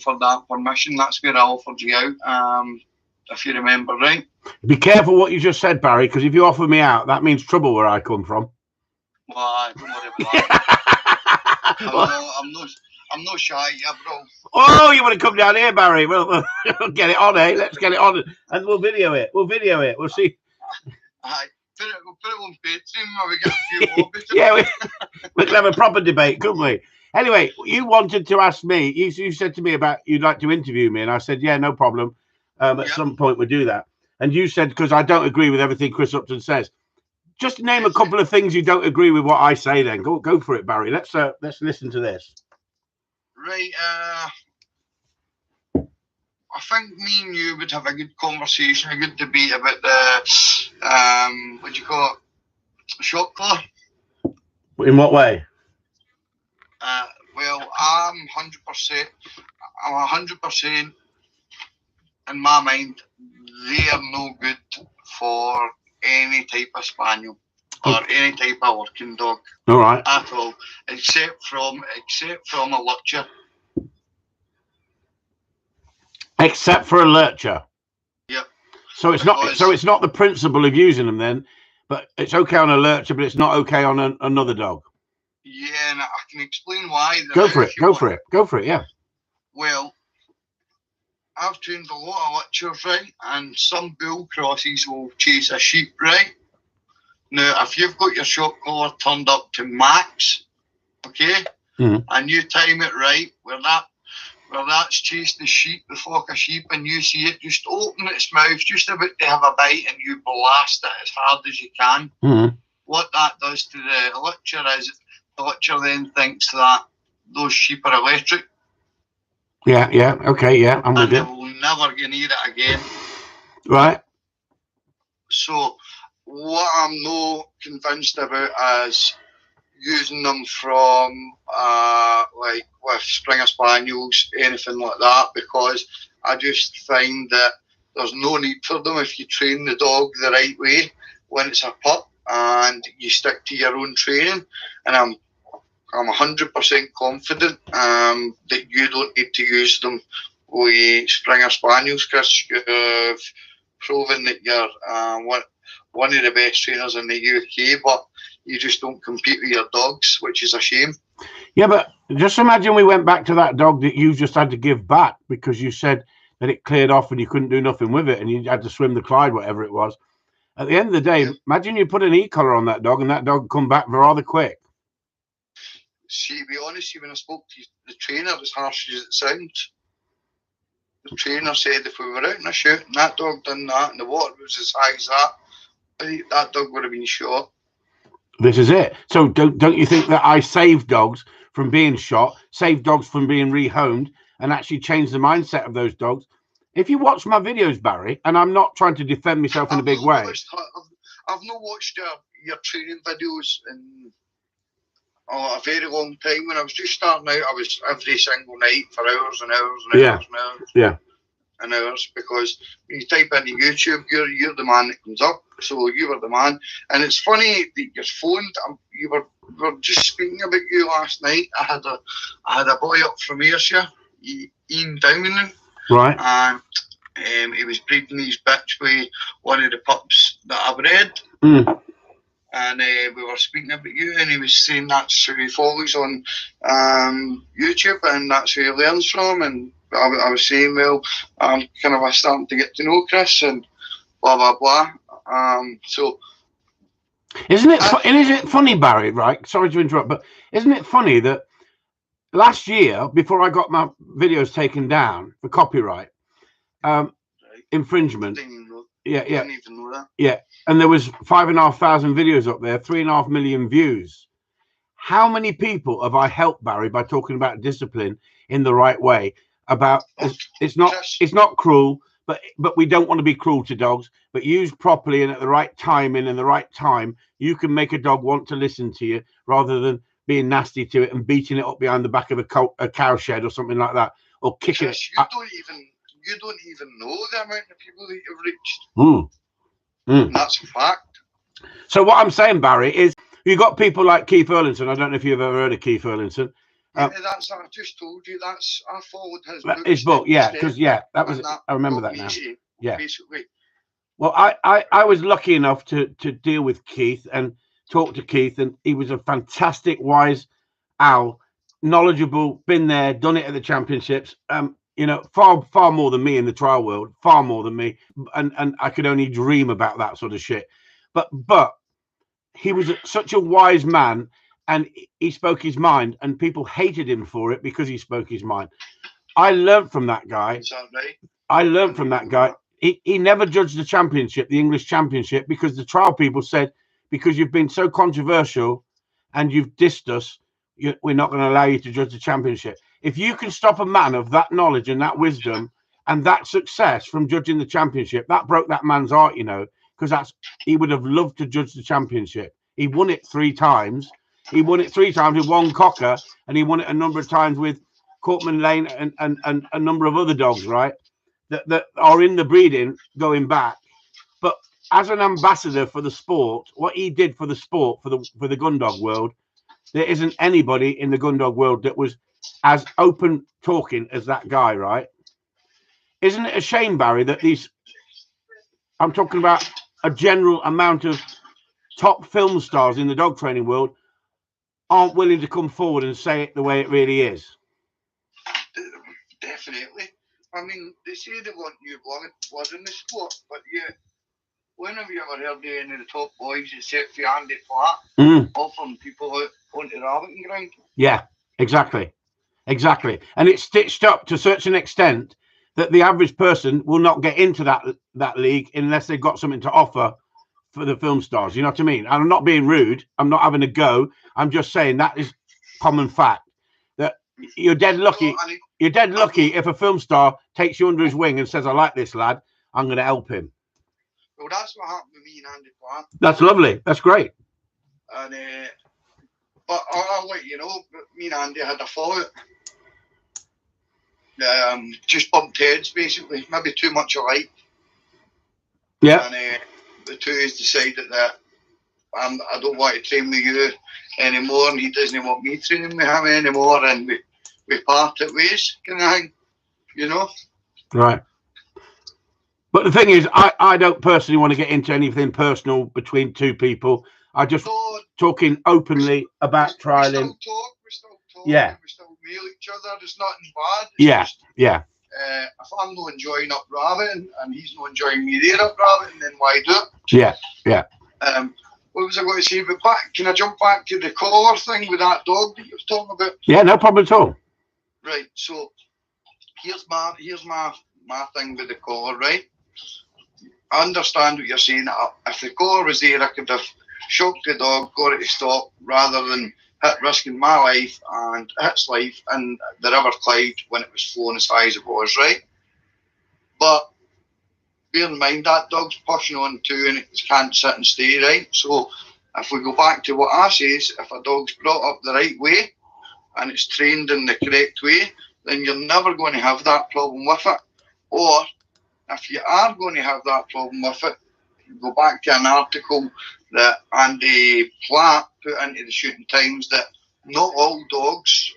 [SPEAKER 3] for that permission. That's where I offered you out, if you remember, right?
[SPEAKER 1] Be careful what you just said, Barry, because if you offer me out, that means trouble where I come from.
[SPEAKER 3] Well, don't worry about that. I'm not shy, yeah, bro.
[SPEAKER 1] Oh, you want to come down here, Barry? We'll get it on, eh? Let's get it on, and we'll video it. We'll see.
[SPEAKER 3] We'll put it on Patreon where we get a few more.
[SPEAKER 1] Yeah, we can have a proper debate, couldn't we? Anyway, you wanted to ask me. You said to me about you'd like to interview me, and I said, yeah, no problem. At some point we'll do that. And you said, because I don't agree with everything Chris Upton says. Just name a couple of things you don't agree with what I say. Then go for it, Barry. Let's listen to this.
[SPEAKER 3] Right. I think me and you would have a good conversation, a good debate about the what do you call it, shot collar.
[SPEAKER 1] In what way?
[SPEAKER 3] Well, I'm 100%. I'm 100% in my mind. They are no good for any type of spaniel or any type of working dog.
[SPEAKER 1] All right.
[SPEAKER 3] At all, except from a lurcher.
[SPEAKER 1] Except for a lurcher.
[SPEAKER 3] Yep.
[SPEAKER 1] So it's not the principle of using them then, but it's okay on a lurcher, but it's not okay on another dog.
[SPEAKER 3] Yeah, and I can explain why.
[SPEAKER 1] Go for it. Yeah.
[SPEAKER 3] Well, I've trained a lot of lurchers, right? And some bull crosses will chase a sheep, right? Now, if you've got your shot collar turned up to max, okay, and you time it right, where that's chased the sheep, the flock of sheep, and you see it just open its mouth, just about to have a bite, and you blast it as hard as you can. What that does to the lurcher is the lurcher then thinks that those sheep are electric.
[SPEAKER 1] Yeah, okay, yeah, I'm with you.
[SPEAKER 3] And they will never get near it again.
[SPEAKER 1] Right.
[SPEAKER 3] So, what I'm not convinced about is using them from, like, with Springer Spaniels, anything like that, because I just find that there's no need for them if you train the dog the right way when it's a pup and you stick to your own training. And I'm 100% confident that you don't need to use them with Springer Spaniels, Chris. You've proven that you're one of the best trainers in the UK, but you just don't compete with your dogs, which is a shame.
[SPEAKER 1] Yeah, but just imagine we went back to that dog that you just had to give back because you said that it cleared off and you couldn't do nothing with it and you had to swim the Clyde, whatever it was. At the end of the day, imagine you put an e-collar on that dog and that dog come back rather quick.
[SPEAKER 3] See, to be honest, when I spoke to the trainer, as harsh as it sounds, the trainer said if we were out in a shoot and that dog done that and the water was as high as that dog would have been shot.
[SPEAKER 1] This is it. So don't you think that I saved dogs from being shot, saved dogs from being rehomed, and actually changed the mindset of those dogs? If you watch my videos, Barry, and I'm not trying to defend myself in a big way.
[SPEAKER 3] I've not watched your training videos in a very long time. When I was just starting out, I was every single night for hours and hours and hours and hours.
[SPEAKER 1] Yeah.
[SPEAKER 3] And hours, because when you type into YouTube, you're the man that comes up. So you were the man, and it's funny that you're phoned. We were just speaking about you last night. I had a boy up from Ayrshire, Ian Downing,
[SPEAKER 1] right,
[SPEAKER 3] and he was breeding his bitch with one of the pups that I bred. And we were speaking about you, and he was saying that's who he follows on YouTube, and that's who he learns from, and I was saying, well, I'm kind of starting to get to know Chris and blah blah blah. So
[SPEAKER 1] isn't it funny, Barry? Right? Sorry to interrupt, but isn't it funny that last year, before I got my videos taken down for copyright infringement, yeah, and there was 5,500 videos up there, 3.5 million views. How many people have I helped, Barry, by talking about discipline in the right way? About it's not cruel, but we don't want to be cruel to dogs. But used properly and at the right timing and the right time, you can make a dog want to listen to you rather than being nasty to it and beating it up behind the back of a cow shed or something like that, or kicking it.
[SPEAKER 3] You don't even know the amount of people that you've reached. And that's a fact.
[SPEAKER 1] So what I'm saying, Barry, is you've got people like Keith Erlinson. I don't know if you've ever heard of Keith Erlinson.
[SPEAKER 3] I just told you I followed
[SPEAKER 1] his book. Yeah, because that was I remember that now. Yeah,
[SPEAKER 3] basically.
[SPEAKER 1] Well, I was lucky enough to deal with Keith and talk to Keith, and he was a fantastic, wise owl, knowledgeable, been there, done it at the championships. You know, far more than me in the trial world, far more than me, and I could only dream about that sort of shit. But he was such a wise man, and he spoke his mind, and people hated him for it because he spoke his mind. I learned from that guy. I learned from that guy. He never judged the championship, the English championship, because the trial people said, because you've been so controversial and you've dissed us, we're not going to allow you to judge the championship. If you can stop a man of that knowledge and that wisdom and that success from judging the championship, that broke that man's heart, you know, because he would have loved to judge the championship. He won it 3 times. He won it 3 times with one cocker, and he won it a number of times with Courtman Lane and a number of other dogs, right? That are in the breeding going back. But as an ambassador for the sport, what he did for the sport, for the Gundog world, there isn't anybody in the Gundog world that was as open talking as that guy, right? Isn't it a shame, Barry, that I'm talking about a general amount of top film stars in the dog training world aren't willing to come forward and say it the way it really is?
[SPEAKER 3] Definitely. I mean, they say they want new blood in the sport, but yeah, when have you ever heard any of the top boys except for Andy Platt offering people out onto the rabbiting ground? Yeah,
[SPEAKER 1] exactly. And it's stitched up to such an extent that the average person will not get into that league unless they've got something to offer for the film stars. You know what I mean? And I'm not being rude. I'm not having a go. I'm just saying that is common fact. That you're dead lucky. You're dead lucky if a film star takes you under his wing and says, "I like this lad. I'm going to help him."
[SPEAKER 3] Well, that's what happened with me and Andy Platt.
[SPEAKER 1] That's lovely. That's great.
[SPEAKER 3] And but I'll let you know, me and Andy had a fallout. Just bumped heads, basically. Maybe too much alike.
[SPEAKER 1] Yeah.
[SPEAKER 3] And the two has decided that I don't want to train with you anymore, and he doesn't want me training with him anymore, and we parted ways, kind of thing, you know?
[SPEAKER 1] Right. But the thing is, I don't personally want to get into anything personal between two people. I just talking openly about trialing.
[SPEAKER 3] We still talk.
[SPEAKER 1] Yeah.
[SPEAKER 3] We still mail each other. There's nothing bad.
[SPEAKER 1] Yeah.
[SPEAKER 3] If I'm not enjoying up rabbiting and he's not enjoying me there up rabbiting, then why do it?
[SPEAKER 1] Yeah.
[SPEAKER 3] What was I going to say? But can I jump back to the collar thing with that dog that you were talking about?
[SPEAKER 1] Yeah, no problem at all.
[SPEAKER 3] Right. So here's my thing with the collar, right? I understand what you're saying. If the collar was there, I could have shocked the dog, got it to stop, rather than risking my life and its life and the River Clyde when it was flowing as high as it was, right? But bear in mind, that dog's pushing on too and it can't sit and stay, right? So if we go back to what I says, if a dog's brought up the right way and it's trained in the correct way, then you're never going to have that problem with it. Or if you are going to have that problem with it, go back to an article that Andy Platt put into the Shooting Times, that not all dogs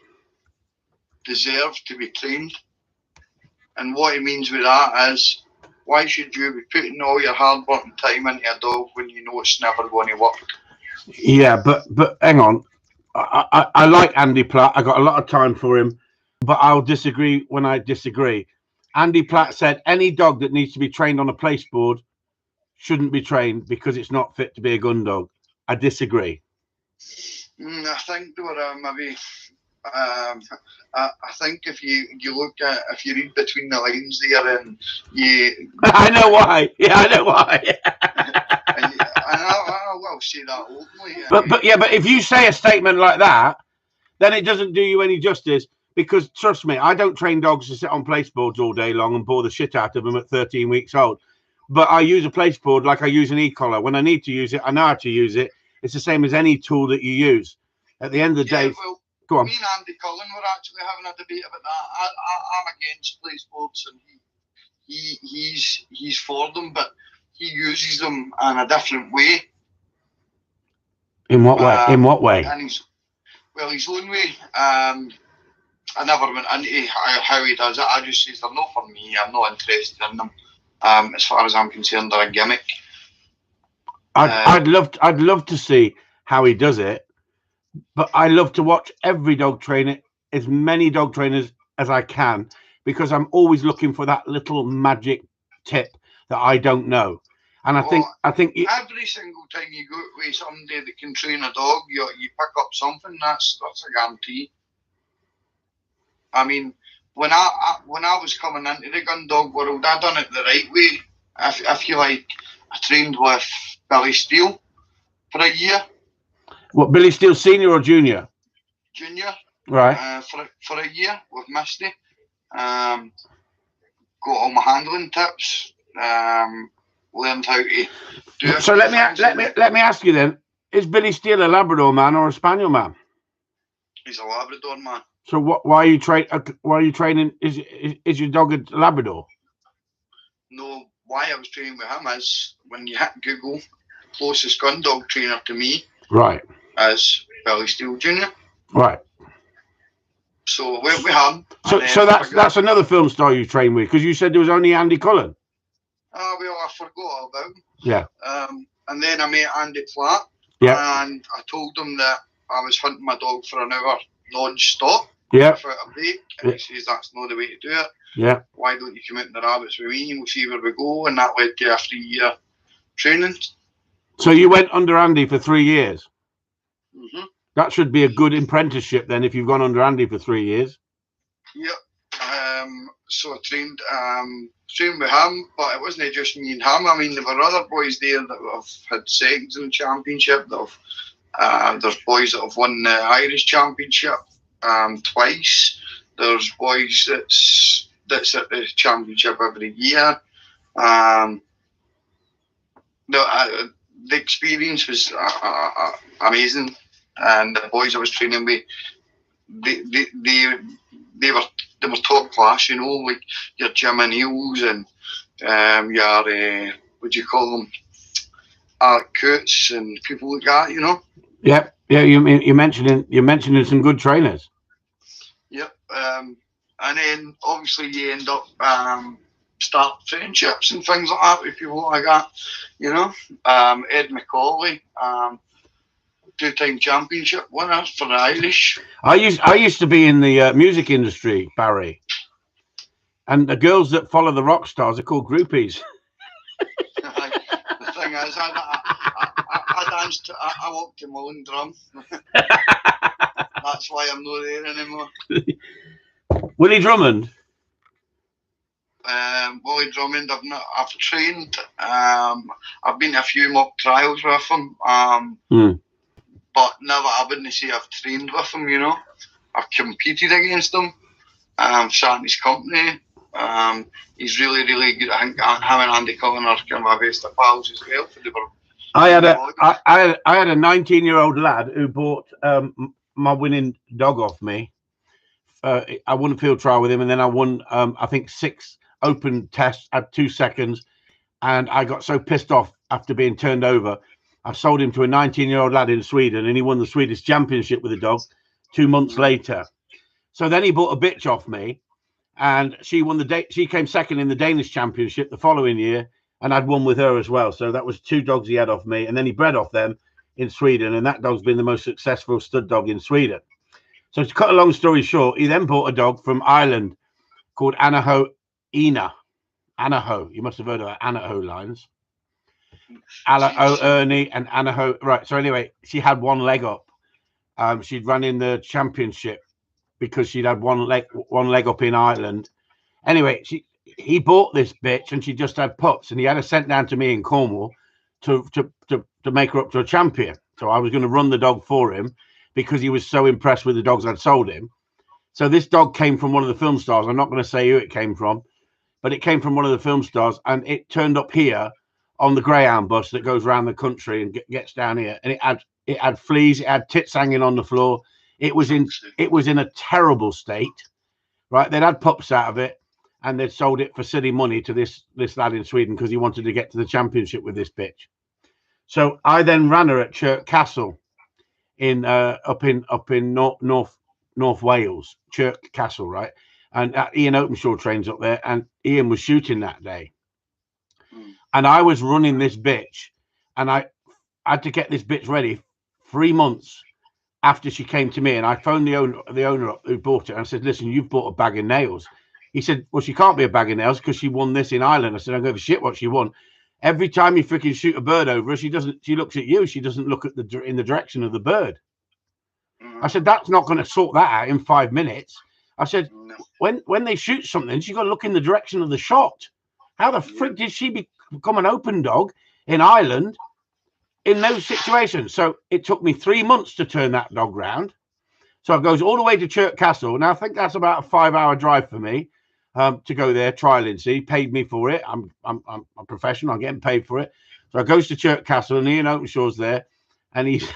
[SPEAKER 3] deserve to be trained. And what he means with that is, why should you be putting all your hard work and time into a dog when you know it's never going to work?
[SPEAKER 1] Yeah, but hang on. I like Andy Platt. I got a lot of time for him. but I'll disagree when I disagree. Andy Platt said any dog that needs to be trained on a place board shouldn't be trained because it's not fit to be a gun dog. I disagree.
[SPEAKER 3] I think they were maybe. I think if you look at, if you read between the lines there, and you,
[SPEAKER 1] I know why. Yeah, I know why.
[SPEAKER 3] and I'll say that openly.
[SPEAKER 1] But if you say a statement like that, then it doesn't do you any justice. Because trust me, I don't train dogs to sit on place boards all day long and bore the shit out of them at 13 weeks old. But I use a place board like I use an e-collar. When I need to use it, I know how to use it. It's the same as any tool that you use. At the end of the day,
[SPEAKER 3] well,
[SPEAKER 1] go on.
[SPEAKER 3] Me and Andy Cullen were actually having a debate about that. I'm against place boards, and he's for them, but he uses them in a different way.
[SPEAKER 1] In what way? In what way?
[SPEAKER 3] And his own way. I never went into how he does it. I just says they're not for me. I'm not interested in them. As far as I'm concerned, they're a gimmick.
[SPEAKER 1] I'd love to see how he does it, but I love to watch every dog trainer, as many dog trainers as I can, because I'm always looking for that little magic tip that I don't know. And I think
[SPEAKER 3] every single time you go with somebody that can train a dog, you pick up something. That's a guarantee. I mean, when I was coming into the gun dog world, I done it the right way. I feel like I trained with Billy Steele for a year.
[SPEAKER 1] What, Billy Steele senior or junior?
[SPEAKER 3] Junior.
[SPEAKER 1] Right.
[SPEAKER 3] For a year with Misty. Got all my handling tips. Learned how to do it.
[SPEAKER 1] So let me ask you then: is Billy Steele a Labrador man or a Spaniel man?
[SPEAKER 3] He's a Labrador man.
[SPEAKER 1] So why are you training? Is your dog a Labrador?
[SPEAKER 3] No, why I was training with him is when you hit Google, the closest gun dog trainer to me,
[SPEAKER 1] right,
[SPEAKER 3] is Billy Steele Jr.
[SPEAKER 1] Right.
[SPEAKER 3] So we had.
[SPEAKER 1] So that's another film star you train with, because you said there was only Andy Cullen.
[SPEAKER 3] Oh well, I forgot about him.
[SPEAKER 1] Yeah.
[SPEAKER 3] And then I met Andy Platt.
[SPEAKER 1] Yeah.
[SPEAKER 3] And I told him that I was hunting my dog for an hour non-stop.
[SPEAKER 1] Yeah.
[SPEAKER 3] Without a break. And he says that's not the way to do it.
[SPEAKER 1] Yeah.
[SPEAKER 3] Why don't you come out in the rabbits with me and we'll see where we go? And that led to a 3-year training.
[SPEAKER 1] So you went under Andy for 3 years?
[SPEAKER 3] Mm-hmm.
[SPEAKER 1] That should be a good apprenticeship then if you've gone under Andy for 3 years.
[SPEAKER 3] Yep. So I trained with him, but it wasn't just me and him. I mean, there were other boys there that have had seconds in the championship. There's boys that have won the Irish Championship twice. There's boys that's at the championship every year. The experience was amazing, and the boys I was training with, they were top class, you know, like your Jim and Eels and your what do you call them, Alec Coates and people like that, you know.
[SPEAKER 1] Yeah. You're mentioning some good trainers. Yep.
[SPEAKER 3] And then obviously you end up start friendships and things like that with people like that, you know. Ed McCauley, 2-time championship winner for the Irish.
[SPEAKER 1] I used to be in the music industry, Barry, and the girls that follow the rock stars are called groupies.
[SPEAKER 3] The thing is, I danced, I walked to my own drum. That's why I'm not there anymore.
[SPEAKER 1] Willie Drummond.
[SPEAKER 3] Willie Drummond, I've trained. I've been to a few mock trials with him. But never, I wouldn't say I've trained with him, you know. I've competed against him. Sat in his company. He's really, really good. I think him and Andy Cullen are kind of my best of pals as well.
[SPEAKER 1] I had a 19-year-old lad who bought my winning dog off me. I won a field trial with him, and then I won, I think, 6 open tests at 2 seconds. And I got so pissed off after being turned over, I sold him to a 19-year-old lad in Sweden, and he won the Swedish championship with the dog 2 months later. So then he bought a bitch off me, and she won she came second in the Danish championship the following year, and I'd won with her as well. So that was 2 dogs he had off me, and then he bred off them in Sweden, and that dog's been the most successful stud dog in Sweden. So to cut a long story short, he then bought a dog from Ireland called Anaho Ina. Anaho, you must have heard of her, Anaho lines. Anaho Ernie and Anaho. Right. So anyway, she had one leg up. She'd run in the championship because she'd had one leg up in Ireland. Anyway, he bought this bitch and she just had pups, and he had her sent down to me in Cornwall to make her up to a champion. So I was going to run the dog for him because he was so impressed with the dogs I'd sold him. So this dog came from one of the film stars. I'm not going to say who it came from, but it came from one of the film stars, and it turned up here on the Greyhound bus that goes around the country and gets down here, and it had fleas, it had tits hanging on the floor. It was in a terrible state, right? They'd had pups out of it, and they'd sold it for silly money to this lad in Sweden because he wanted to get to the championship with this bitch. So I then ran her at Chirk Castle up in North Wales, Chirk Castle, right? And Ian Openshaw trains up there, and Ian was shooting that day. And I was running this bitch, and I had to get this bitch ready 3 months after she came to me. And I phoned the owner up who bought it, and I said, listen, you've bought a bag of nails. He said, well, she can't be a bag of nails because she won this in Ireland. I said, I don't give a shit what she won. Every time you freaking shoot a bird over her, she looks at you. She doesn't look in the direction of the bird. I said, that's not going to sort that out in 5 minutes. I said, when they shoot something, she's got to look in the direction of the shot. How the frick did she become an open dog in Ireland in those situations? So it took me 3 months to turn that dog round. So it goes all the way to Chirk Castle. Now I think that's about a 5-hour drive for me to go there, trialing. See, he paid me for it. I'm a professional. I'm getting paid for it. So I goes to Chirk Castle, and Ian Openshaw's there, and he's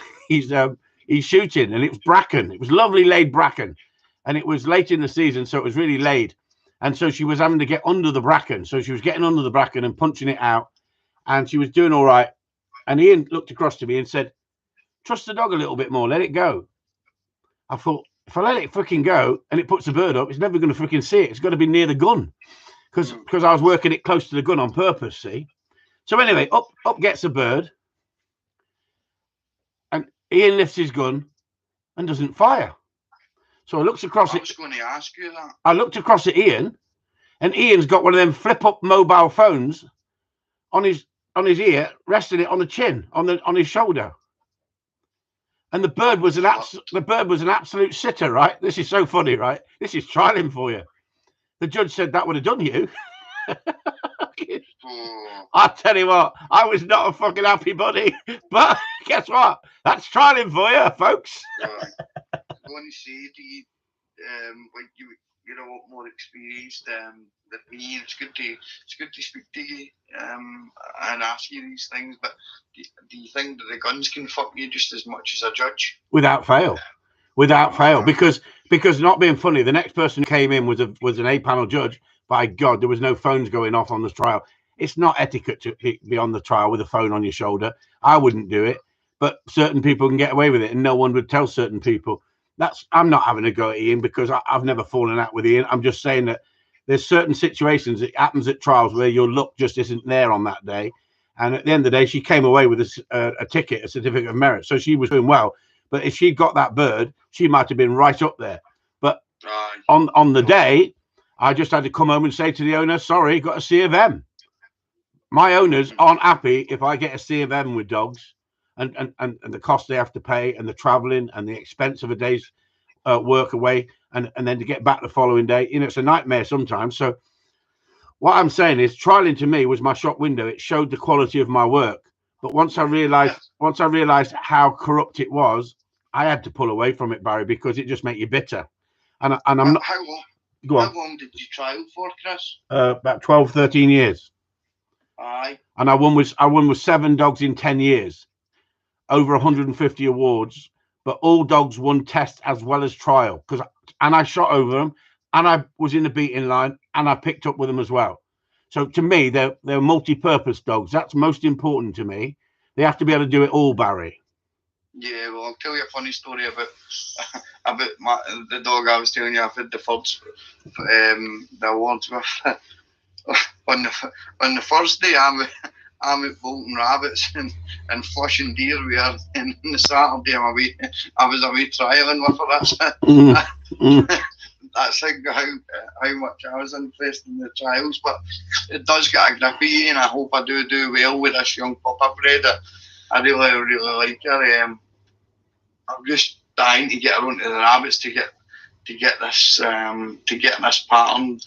[SPEAKER 1] shooting, and it was bracken. It was lovely laid bracken, and it was late in the season, so it was really laid. And so she was having to get under the bracken. So she was getting under the bracken and punching it out, and she was doing all right. And Ian looked across to me and said, trust the dog a little bit more, let it go. I thought, if I let it freaking go and it puts a bird up, it's never going to freaking see it. It's got to be near the gun because I was working it close to the gun on purpose, see? So anyway, up gets a bird, and Ian lifts his gun and doesn't fire. So I looked across
[SPEAKER 3] I was going to ask you that.
[SPEAKER 1] I looked across at Ian, and Ian's got one of them flip-up mobile phones on his ear, resting it on the chin, on his shoulder. And the bird was an absolute sitter, right? This is so funny, right? This is trialing for you. The judge said that would have done you. I tell you what, I was not a fucking happy buddy, but guess what? That's trialing for you, folks.
[SPEAKER 3] I'm going to say to you, like you're a lot more experienced than me. It's good to speak to you and ask you these things. But do you think that the guns can fuck you just as much as a judge?
[SPEAKER 1] Without fail, because not being funny, the next person who came in was an 8-panel judge. By God, there was no phones going off on the trial. It's not etiquette to be on the trial with a phone on your shoulder. I wouldn't do it, but certain people can get away with it, and no one would tell certain people. I'm not having a go at Ian because I've never fallen out with Ian. I'm just saying that there's certain situations it happens at trials where your luck just isn't there on that day. And at the end of the day, she came away with a ticket, a certificate of merit. So she was doing well. But if she'd got that bird, she might have been right up there. But on the day, I just had to come home and say to the owner, sorry, got a C of M. My owners aren't happy if I get a C of M with dogs. And the cost they have to pay, and the traveling, and the expense of a day's work away, and then to get back the following day, it's a nightmare sometimes. So what I'm saying is, trialing to me was my shop window. It showed the quality of my work. But once I realized how corrupt it was, I had to pull away from it, Barry, because it just makes you bitter. And I'm not.
[SPEAKER 3] How long?
[SPEAKER 1] Go on.
[SPEAKER 3] How long did you trial for, Chris?
[SPEAKER 1] About 12, 13 years.
[SPEAKER 3] Aye.
[SPEAKER 1] And I won with 7 dogs in 10 years. Over 150 awards, but all dogs won test as well as trial. And I shot over them, and I was in the beating line, and I picked up with them as well. So to me, they're multi-purpose dogs. That's most important to me. They have to be able to do it all, Barry. Yeah,
[SPEAKER 3] well, I'll tell you a funny story about the dog I was telling you. I've had the first the awards with on the first day. I'm at Bolton Rabbits and Flushing Deer where in the Saturday I was away trialling with her. That's how much I was interested in the trials. But it does get a grip of you, and I hope I do well with this young pup I've bred. I really like her. I'm just dying to get her onto the rabbits to get this pattern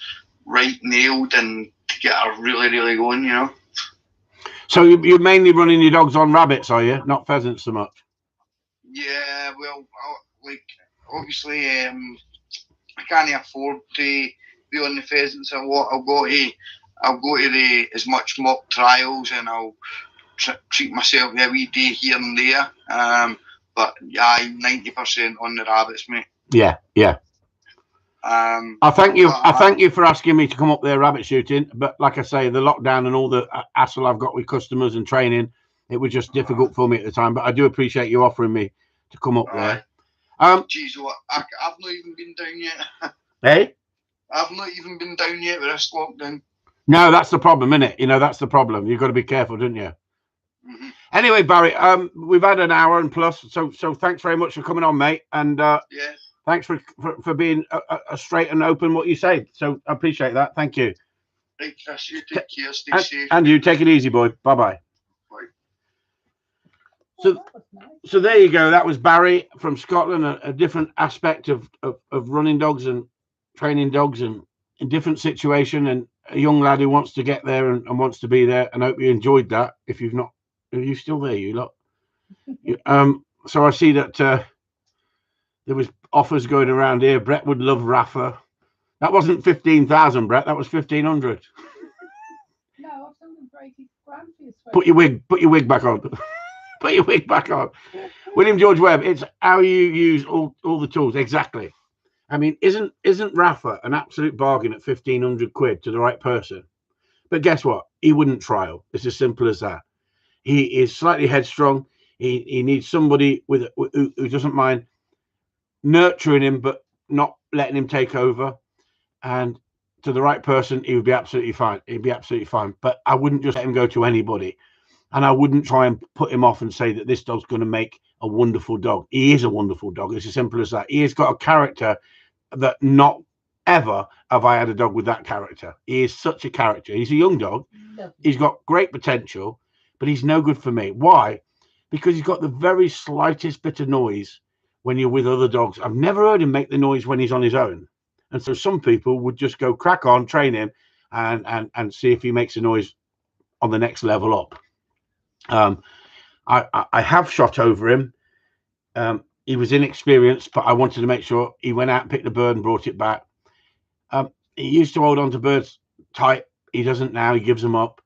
[SPEAKER 3] right nailed and to get her really going, you know.
[SPEAKER 1] So you're mainly running your dogs on rabbits, are you? Not pheasants so much?
[SPEAKER 3] Yeah, well, like obviously, I can't afford to be on the pheasants a lot. I'll go to the as much mock trials, and I'll treat myself every day here and there. But yeah, 90% on the rabbits, mate.
[SPEAKER 1] Yeah. I thank you for asking me to come up there rabbit shooting. But like I say, the lockdown and all the hassle I've got with customers and training, it was just difficult for me at the time. But I do appreciate you offering me to come up there.
[SPEAKER 3] Geez, what? I've not even been down yet.
[SPEAKER 1] Hey?
[SPEAKER 3] I've not even been down yet with this lockdown.
[SPEAKER 1] No, that's the problem, isn't it? You know, that's the problem. You've got to be careful, don't you?
[SPEAKER 3] Mm-hmm.
[SPEAKER 1] Anyway, Barry, we've had an hour and plus, so thanks very much for coming on, mate. And thanks for being a straight and open what you say. So I appreciate that. Thank you.
[SPEAKER 3] Right, Chris, you take care, stay safe.
[SPEAKER 1] And you take it easy, boy. Bye-bye. So there you go. That was Barry from Scotland, a different aspect of running dogs and training dogs, and in different situation, and a young lad who wants to get there and wants to be there. And I hope you enjoyed that. If you've not, are you still there, you lot? So I see that there was offers going around here. Brett would love Rafa. That wasn't 15,000, Brett. That was 1,500.
[SPEAKER 2] No, I've done them for 80 grand for your
[SPEAKER 1] Put your wig back on. Put your wig back on. William George Webb, it's how you use all the tools. Exactly. I mean, isn't Rafa an absolute bargain at 1,500 quid to the right person? But guess what? He wouldn't trial. It's as simple as that. He is slightly headstrong. He needs somebody who doesn't mind nurturing him, but not letting him take over. And to the right person, he would be absolutely fine. He'd be absolutely fine. But I wouldn't just let him go to anybody. And I wouldn't try and put him off and say that this dog's going to make a wonderful dog. He is a wonderful dog. It's as simple as that. He has got a character that not ever have I had a dog with that character. He is such a character. He's a young dog. He's got great potential, but he's no good for me. Why? Because he's got the very slightest bit of noise when you're with other dogs. I've never heard him make the noise when he's on his own. And so some people would just go crack on, train him, and see if he makes a noise on the next level up. I have shot over him. He was inexperienced, but I wanted to make sure he went out, picked a bird, and brought it back. He used to hold on to birds tight. He doesn't now. He gives them up.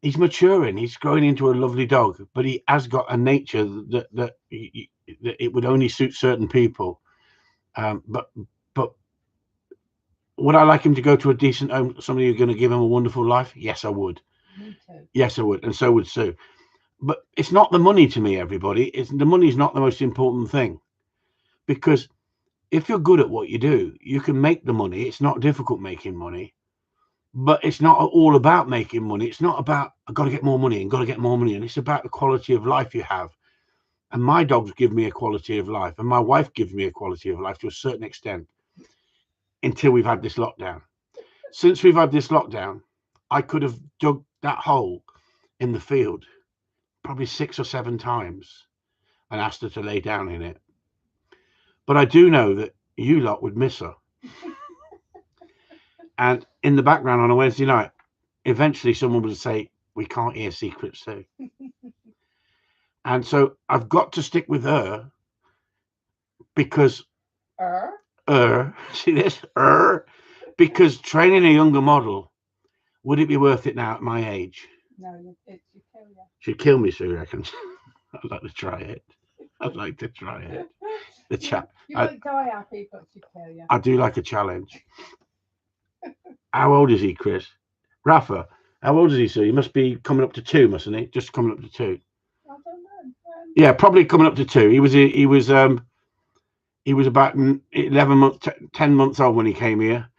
[SPEAKER 1] He's maturing. He's growing into a lovely dog, but he has got a nature that it would only suit certain people. But would I like him to go to a decent home, somebody who's going to give him a wonderful life? Yes, I would.
[SPEAKER 2] Me too.
[SPEAKER 1] Yes, I would, and so would Sue. But it's not the money to me, everybody. The money is not the most important thing, because if you're good at what you do, you can make the money. It's not difficult making money, but it's not all about making money. It's not about I've got to get more money and got to get more money, and it's about the quality of life you have. And my dogs give me a quality of life, and my wife gives me a quality of life to a certain extent until we've had this lockdown. Since we've had this lockdown, I could have dug that hole in the field probably 6 or 7 times and asked her to lay down in it. But I do know that you lot would miss her. And in the background on a Wednesday night, eventually someone would say, we can't hear Secrets Sue. And so I've got to stick with her because see this? Because training a younger model, would it be worth it now at my age?
[SPEAKER 2] No, it should kill you.
[SPEAKER 1] She'd kill me, Sue reckons. I'd like to try it. I'd like to try it.
[SPEAKER 2] You won't die happy, but she'd kill you.
[SPEAKER 1] I do like a challenge. How old is he, Chris? Rafa, how old is he, Sue? He must be coming up to 2, mustn't he? Just coming up to 2.
[SPEAKER 2] I don't know.
[SPEAKER 1] Yeah, probably coming up to 2. He was about 11 months, 10 months old when he came here.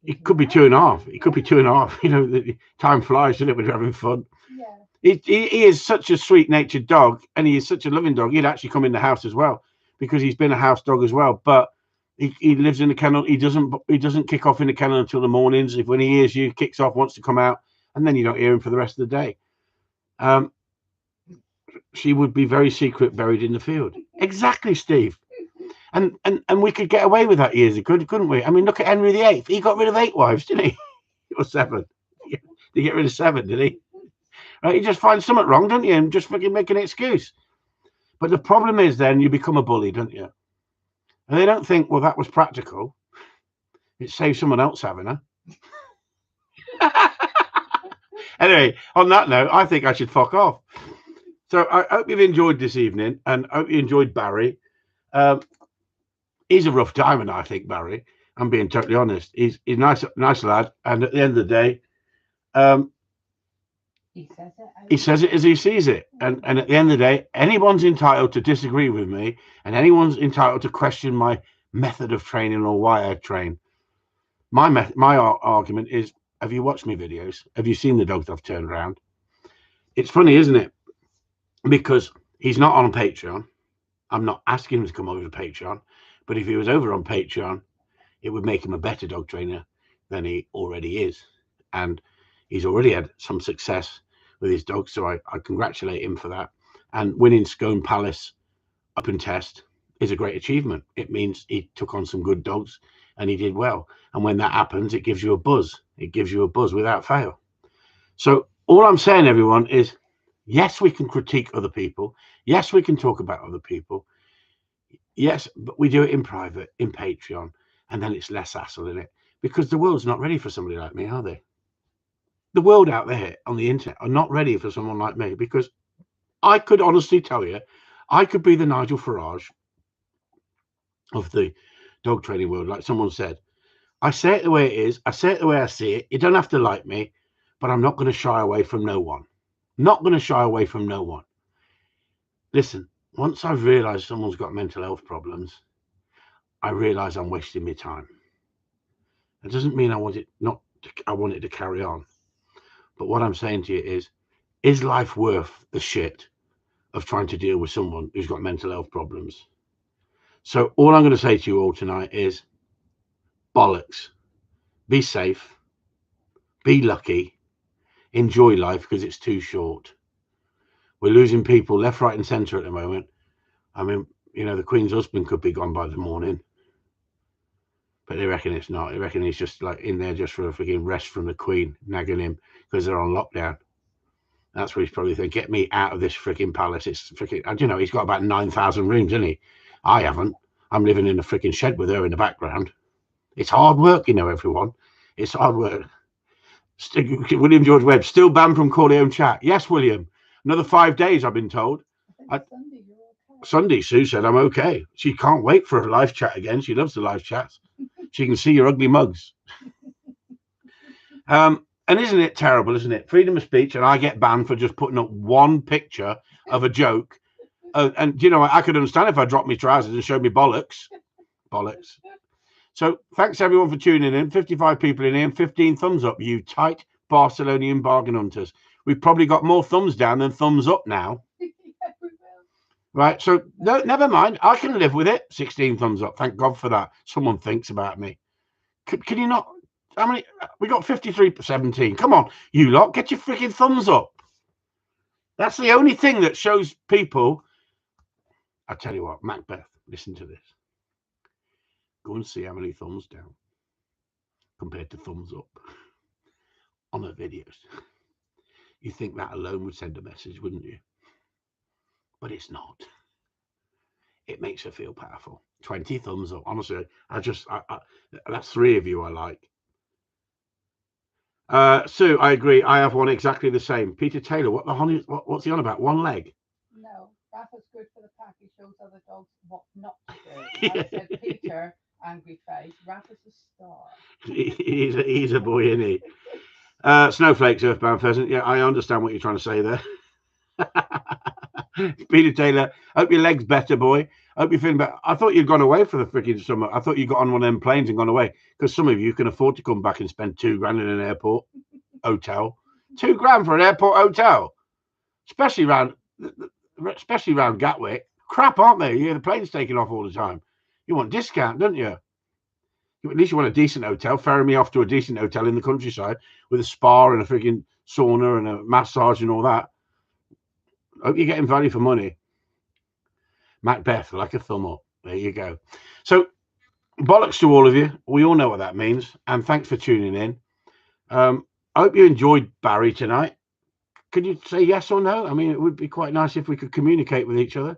[SPEAKER 1] He could be 2.5. He could be 2.5. You know, time flies, doesn't it, when you're having fun?
[SPEAKER 2] Yeah.
[SPEAKER 1] He is such a sweet-natured dog, and he is such a loving dog. He'd actually come in the house as well because he's been a house dog as well. But he lives in the kennel. He doesn't kick off in the kennel until the mornings. If when he hears you, kicks off, wants to come out, and then you don't hear him for the rest of the day. She would be very secret, buried in the field. Exactly, Steve. And we could get away with that years ago, couldn't we? I mean, look at Henry VIII. He got rid of 8 wives, didn't he? Or 7. Did he get rid of 7? Did he? Right, you just find something wrong, don't you? And just fucking make an excuse. But the problem is then you become a bully, don't you? And they don't think, well, that was practical. It saves someone else having her. Anyway, on that note, I think I should fuck off. So I hope you've enjoyed this evening, and I hope you enjoyed Barry. He's a rough diamond, I think, Barry. I'm being totally honest. He's a nice lad, and at the end of the day, he says it as he sees it. And at the end of the day, anyone's entitled to disagree with me, and anyone's entitled to question my method of training or why I train. My argument is, have you watched my videos? Have you seen the dogs I've turned around? It's funny, isn't it? Because he's not on Patreon. I'm not asking him to come over to Patreon. But if he was over on Patreon, it would make him a better dog trainer than he already is. And he's already had some success with his dogs, so I congratulate him for that. And winning Scone Palace Open Test is a great achievement. It means he took on some good dogs and he did well. And when that happens, it gives you a buzz. It gives you a buzz without fail. So all I'm saying, everyone, is yes, we can critique other people. Yes, we can talk about other people. Yes, but we do it in private, in Patreon, and then it's less hassle in it, because the world's not ready for somebody like me, are they? The world out there on the internet are not ready for someone like me, because I could honestly tell you, I could be the Nigel Farage of the dog training world, like someone said. I say it the way it is. I say it the way I see it. You don't have to like me, but I'm not going to shy away from no one. Not going to shy away from no one. Listen, once I've realised someone's got mental health problems, I realise I'm wasting my time. It doesn't mean I want it to carry on. But what I'm saying to you is life worth the shit of trying to deal with someone who's got mental health problems? So all I'm going to say to you all tonight is bollocks. Be safe. Be lucky. Enjoy life, because it's too short. We're losing people left, right, and centre at the moment. I mean, you know, the Queen's husband could be gone by the morning, but they reckon it's not. They reckon he's just like in there just for a freaking rest from the Queen, nagging him because they're on lockdown. That's what he's probably thinking. Get me out of this freaking palace. It's freaking, you know, he's got about 9,000 rooms, isn't he? I haven't. I'm living in a freaking shed with her in the background. It's hard work, you know, everyone. It's hard work. William George Webb, still banned from Corleone chat. Yes, William. Another 5 days, I've been told. Sunday, Sue said I'm okay. She can't wait for a live chat again. She loves the live chats. She can see your ugly mugs. And isn't it terrible, isn't it? Freedom of speech, and I get banned for just putting up one picture of a joke. And, you know, I could understand if I dropped my trousers and showed me bollocks. Bollocks. So thanks, everyone, for tuning in. 55 people in here and 15 thumbs up, you tight Barcelonian bargain hunters. We've probably got more thumbs down than thumbs up now. Right, so no, never mind. I can live with it. 16 thumbs up. Thank God for that. Someone thinks about me. Can you not? How many? We got 53 for 17. Come on, you lot, get your freaking thumbs up. That's the only thing that shows people. I tell you what, Macbeth, listen to this. Go and see how many thumbs down compared to thumbs up on her videos. You think that alone would send a message, wouldn't you? But it's not. It makes her feel powerful. 20 thumbs up. Honestly, that's 3 of you I like. Sue, I agree. I have one exactly the same. Peter Taylor, what's he on about? One leg?
[SPEAKER 2] No, Rafa's good for the pack. He shows other dogs what not to do. I said, Peter, angry face. Rafa's a star.
[SPEAKER 1] He's a boy, isn't he? Snowflakes, Earthbound Pheasant. Yeah, I understand what you're trying to say there. Peter Taylor, hope your leg's better, boy. Hope you're feeling better. I thought you'd gone away for the freaking summer. I thought you got on one of them planes and gone away, because some of you can afford to come back and spend $2 grand in an airport hotel. $2 grand for an airport hotel. especially around Gatwick. Crap, aren't they? Yeah, the plane's taking off all the time. You want discount, don't you? At least you want a decent hotel. Ferry me off to a decent hotel in the countryside with a spa and a freaking sauna and a massage and all that. Hope you're getting value for money. Macbeth, like a thumb up. There you go. So, bollocks to all of you. We all know what that means. And thanks for tuning in. I hope you enjoyed Barry tonight. Could you say yes or no? I mean, it would be quite nice if we could communicate with each other.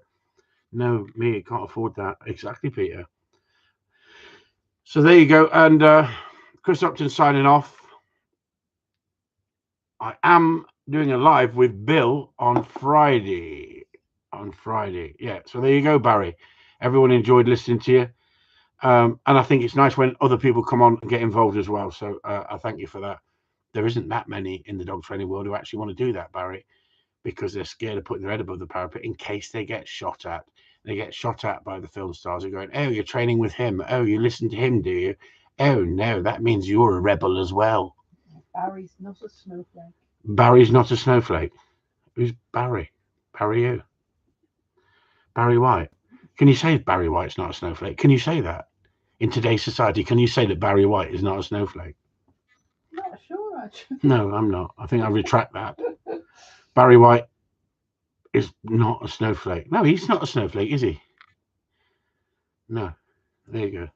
[SPEAKER 1] No, me, can't afford that. Exactly, Peter. So there you go. And Chris Upton signing off. I am doing a live with Bill on Friday. Yeah. So there you go, Barry. Everyone enjoyed listening to you. And I think it's nice when other people come on and get involved as well. So I thank you for that. There isn't that many in the dog training world who actually want to do that, Barry, because they're scared of putting their head above the parapet in case they get shot at. They get shot at by the film stars who are going, oh, you're training with him. Oh, you listen to him, do you? Oh, no, that means you're a rebel as well.
[SPEAKER 2] Barry's not a snowflake.
[SPEAKER 1] Barry's not a snowflake. Who's Barry? Barry who? Barry White. Can you say Barry White's not a snowflake? Can you say that? In today's society, can you say that Barry White is not a snowflake?
[SPEAKER 2] Not sure, actually.
[SPEAKER 1] No, I'm not. I think I retract that. Barry White is not a snowflake. No, he's not a snowflake, is he? No. There you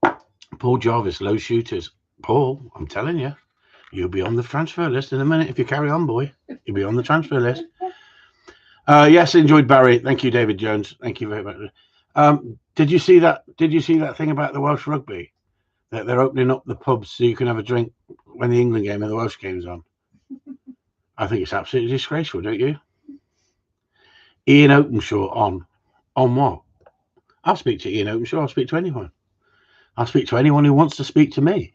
[SPEAKER 1] go. Paul Jarvis, low shooters. Paul, I'm telling you, you'll be on the transfer list in a minute if you carry on, boy. You'll be on the transfer list. Yes, enjoyed Barry. Thank you, David Jones. Thank you very much. Did you see that? Did you see that thing about the Welsh rugby? That they're opening up the pubs so you can have a drink when the England game and the Welsh game's on. I think it's absolutely disgraceful, don't you? Ian Openshaw on what? I'll speak to Ian Openshaw. I'll speak to anyone. I'll speak to anyone who wants to speak to me.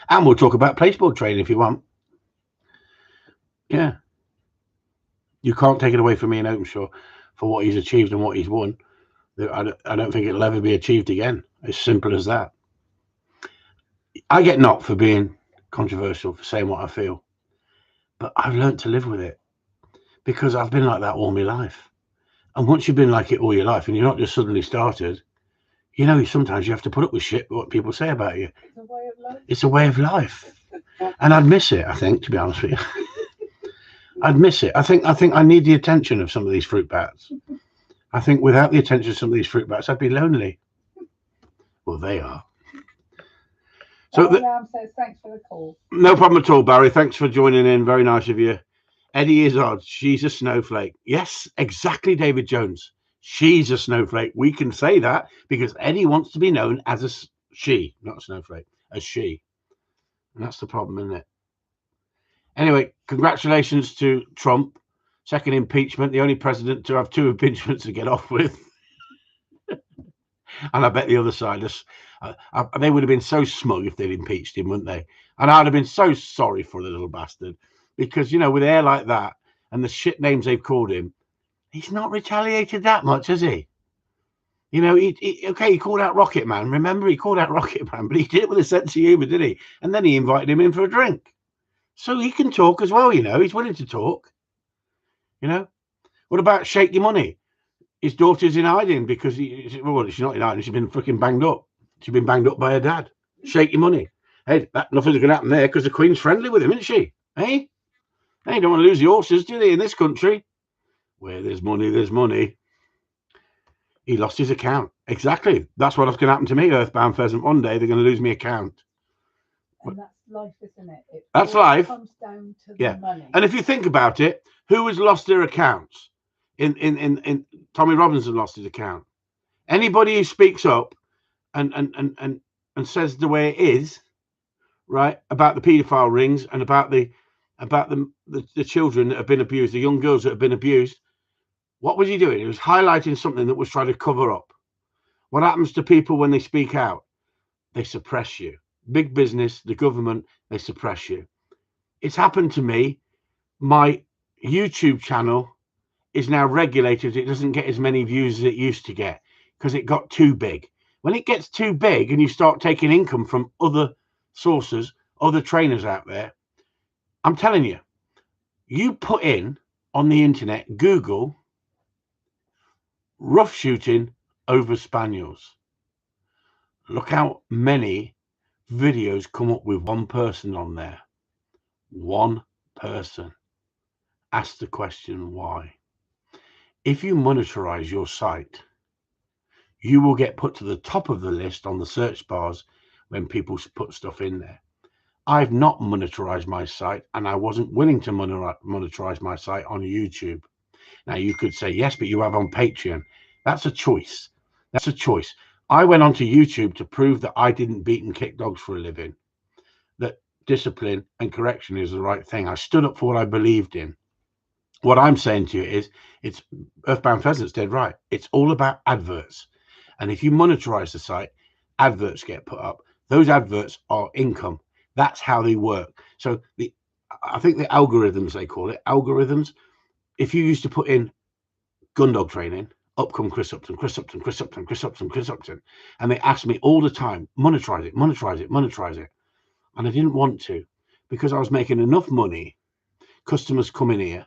[SPEAKER 1] And we'll talk about placeboard training if you want. Yeah. You can't take it away from Ian Openshaw for what he's achieved and what he's won. I don't think it'll ever be achieved again. As simple as that. I get knocked for being controversial, for saying what I feel. But I've learned to live with it because I've been like that all my life. And once you've been like it all your life and you're not just suddenly started, you know, sometimes you have to put up with shit, what people say about you.
[SPEAKER 2] It's a way of life.
[SPEAKER 1] It's a way of life. And I'd miss it, I think, to be honest with you. I'd miss it. I think I need the attention of some of these fruit bats. I think without the attention of some of these fruit bats, I'd be lonely. Well, they are. So
[SPEAKER 2] Ram says thanks for the call.
[SPEAKER 1] No problem at all, Barry. Thanks for joining in. Very nice of you. Eddie is odd. She's a snowflake. Yes, exactly, David Jones. She's a snowflake. We can say that because Eddie wants to be known as a she, not a snowflake, as she. And that's the problem, isn't it? Anyway, congratulations to Trump. Second impeachment, the only president to have 2 impeachments to get off with. And I bet the other side, they would have been so smug if they'd impeached him, wouldn't they? And I'd have been so sorry for the little bastard. Because, you know, with hair like that and the shit names they've called him, he's not retaliated that much, has he? You know, he called out Rocket Man. Remember, he called out Rocket Man, but he did it with a sense of humour, did he? And then he invited him in for a drink. So he can talk as well, you know. He's willing to talk. You know? What about Shake Your Money? His daughter's in hiding because she's not in hiding. She's been freaking banged up. She's been banged up by her dad. Shake your money. Hey, nothing's going to happen there because the Queen's friendly with him, isn't she? Hey? Hey, don't want to lose the horses, do they, in this country? Where there's money, there's money. He lost his account. Exactly. That's what's going to happen to me, Earthbound Pheasant. One day they're going to lose me account.
[SPEAKER 2] And that's life, isn't it?
[SPEAKER 1] That's life.
[SPEAKER 2] Comes down to the money.
[SPEAKER 1] And if you think about it, who has lost their accounts? In Tommy Robinson lost his account. Anybody who speaks up and says the way it is, right, about the paedophile rings and about the children that have been abused, the young girls that have been abused, what was he doing? He was highlighting something that was trying to cover up. What happens to people when they speak out? They suppress you. Big business, the government, they suppress you. It's happened to me. My YouTube channel is now regulated. It doesn't get as many views as it used to get because it got too big. When it gets too big and you start taking income from other sources, other trainers out there, I'm telling you, you put in on the internet, Google rough shooting over spaniels. Look how many videos come up with one person on there. One person. Ask the question why. If you monetize your site, you will get put to the top of the list on the search bars when people put stuff in there. I've not monetized my site, and I wasn't willing to monetize my site on YouTube. Now, you could say, yes, but you have on Patreon. That's a choice. That's a choice. I went onto YouTube to prove that I didn't beat and kick dogs for a living, that discipline and correction is the right thing. I stood up for what I believed in. What I'm saying to you is, it's Earthbound Pheasant's dead right. It's all about adverts. And if you monetize the site, adverts get put up. Those adverts are income. That's how they work. So I think the algorithms, they call it, algorithms. If you used to put in Gundog training, up come Chris Upton, Chris Upton, Chris Upton, Chris Upton, Chris Upton. And they asked me all the time, monetize it, monetize it, monetize it. And I didn't want to, because I was making enough money, customers coming here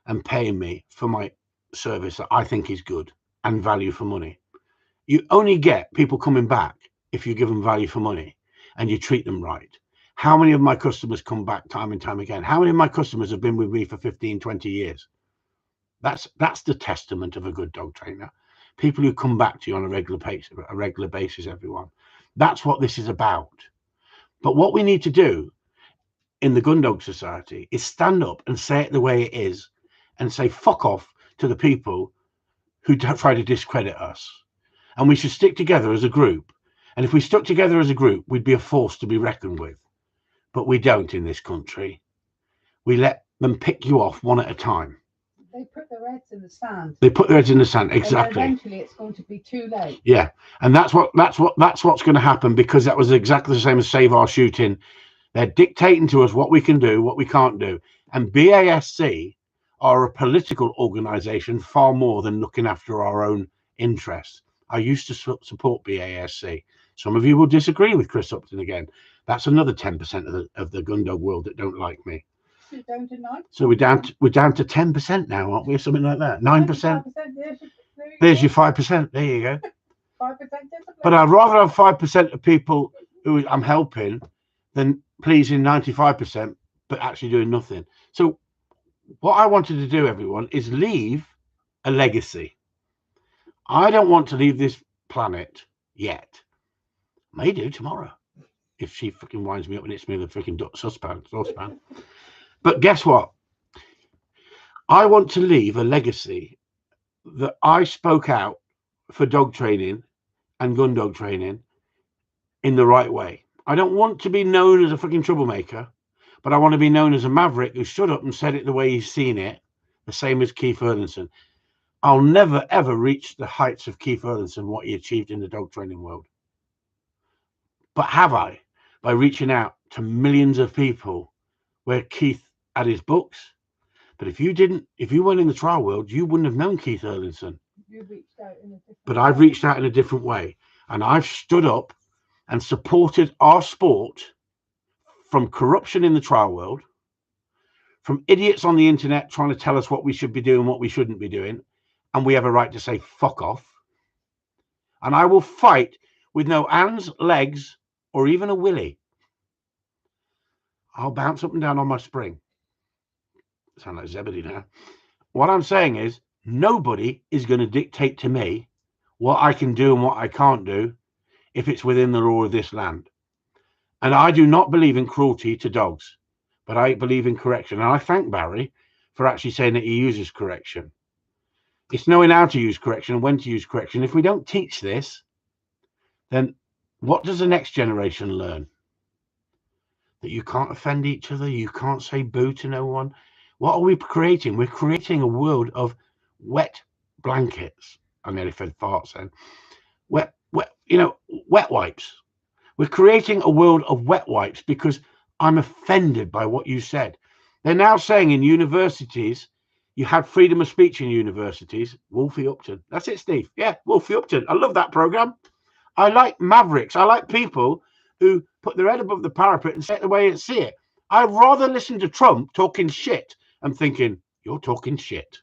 [SPEAKER 1] and paying me for my service that I think is good and value for money. You only get people coming back if you give them value for money and you treat them right. How many of my customers come back time and time again? How many of my customers have been with me for 15, 20 years? That's the testament of a good dog trainer. People who come back to you on a regular basis, everyone. That's what this is about. But what we need to do in the Gundog Society is stand up and say it the way it is and say fuck off to the people who try to discredit us. And we should stick together as a group. And if we stuck together as a group, we'd be a force to be reckoned with. But we don't in this country. We let them pick you off one at a time.
[SPEAKER 2] They put their heads in the sand.
[SPEAKER 1] They put their heads in the sand, exactly.
[SPEAKER 2] And eventually it's going to be too late.
[SPEAKER 1] Yeah. And that's what's going to happen, because that was exactly the same as Save Our Shooting. They're dictating to us what we can do, what we can't do. And BASC are a political organization far more than looking after our own interests. I used to support BASC. Some of you will disagree with Chris Upton again. That's another 10% of the Gundog world that don't like me.
[SPEAKER 2] So down to 9.
[SPEAKER 1] So we're down to 10% now, aren't we? Something like that. 9%. There's your 5%. There you go.
[SPEAKER 2] 5%
[SPEAKER 1] But I'd rather have 5% of people who I'm helping than pleasing 95%, but actually doing nothing. So what I wanted to do, everyone, is leave a legacy. I don't want to leave this planet yet. May do tomorrow, if she fucking winds me up and hits me with a freaking saucepan. But guess what? I want to leave a legacy that I spoke out for dog training and Gundog training in the right way. I don't want to be known as a fucking troublemaker, but I want to be known as a maverick who stood up and said it the way he's seen it, the same as Keith Erlandson. I'll never, ever reach the heights of Keith Erlandson, what he achieved in the dog training world. But have I? By reaching out to millions of people where Keith had his books. But if you weren't in the trial world, you wouldn't have known Keith Erlandson.
[SPEAKER 2] You reached out in a different
[SPEAKER 1] But I've reached out in a different way. And I've stood up and supported our sport from corruption in the trial world, from idiots on the internet trying to tell us what we should be doing, what we shouldn't be doing. And we have a right to say, fuck off. And I will fight with no hands, legs, or even a willy. I'll bounce up and down on my spring. Sound like Zebedee now. What I'm saying is, nobody is going to dictate to me what I can do and what I can't do if it's within the law of this land. And I do not believe in cruelty to dogs, but I believe in correction. And I thank Barry for actually saying that he uses correction. It's knowing how to use correction and when to use correction. If we don't teach this, then what does the next generation learn? That you can't offend each other, you can't say boo to no one. What are we creating? We're creating a world of wet blankets. I nearly said farts then. Wet wipes. We're creating a world of wet wipes because I'm offended by what you said. They're now saying in universities, you had freedom of speech in universities. Wolfie Upton. That's it, Steve. Yeah, Wolfie Upton. I love that program. I like mavericks. I like people who put their head above the parapet and say it the way they see it. I'd rather listen to Trump talking shit and thinking, you're talking shit,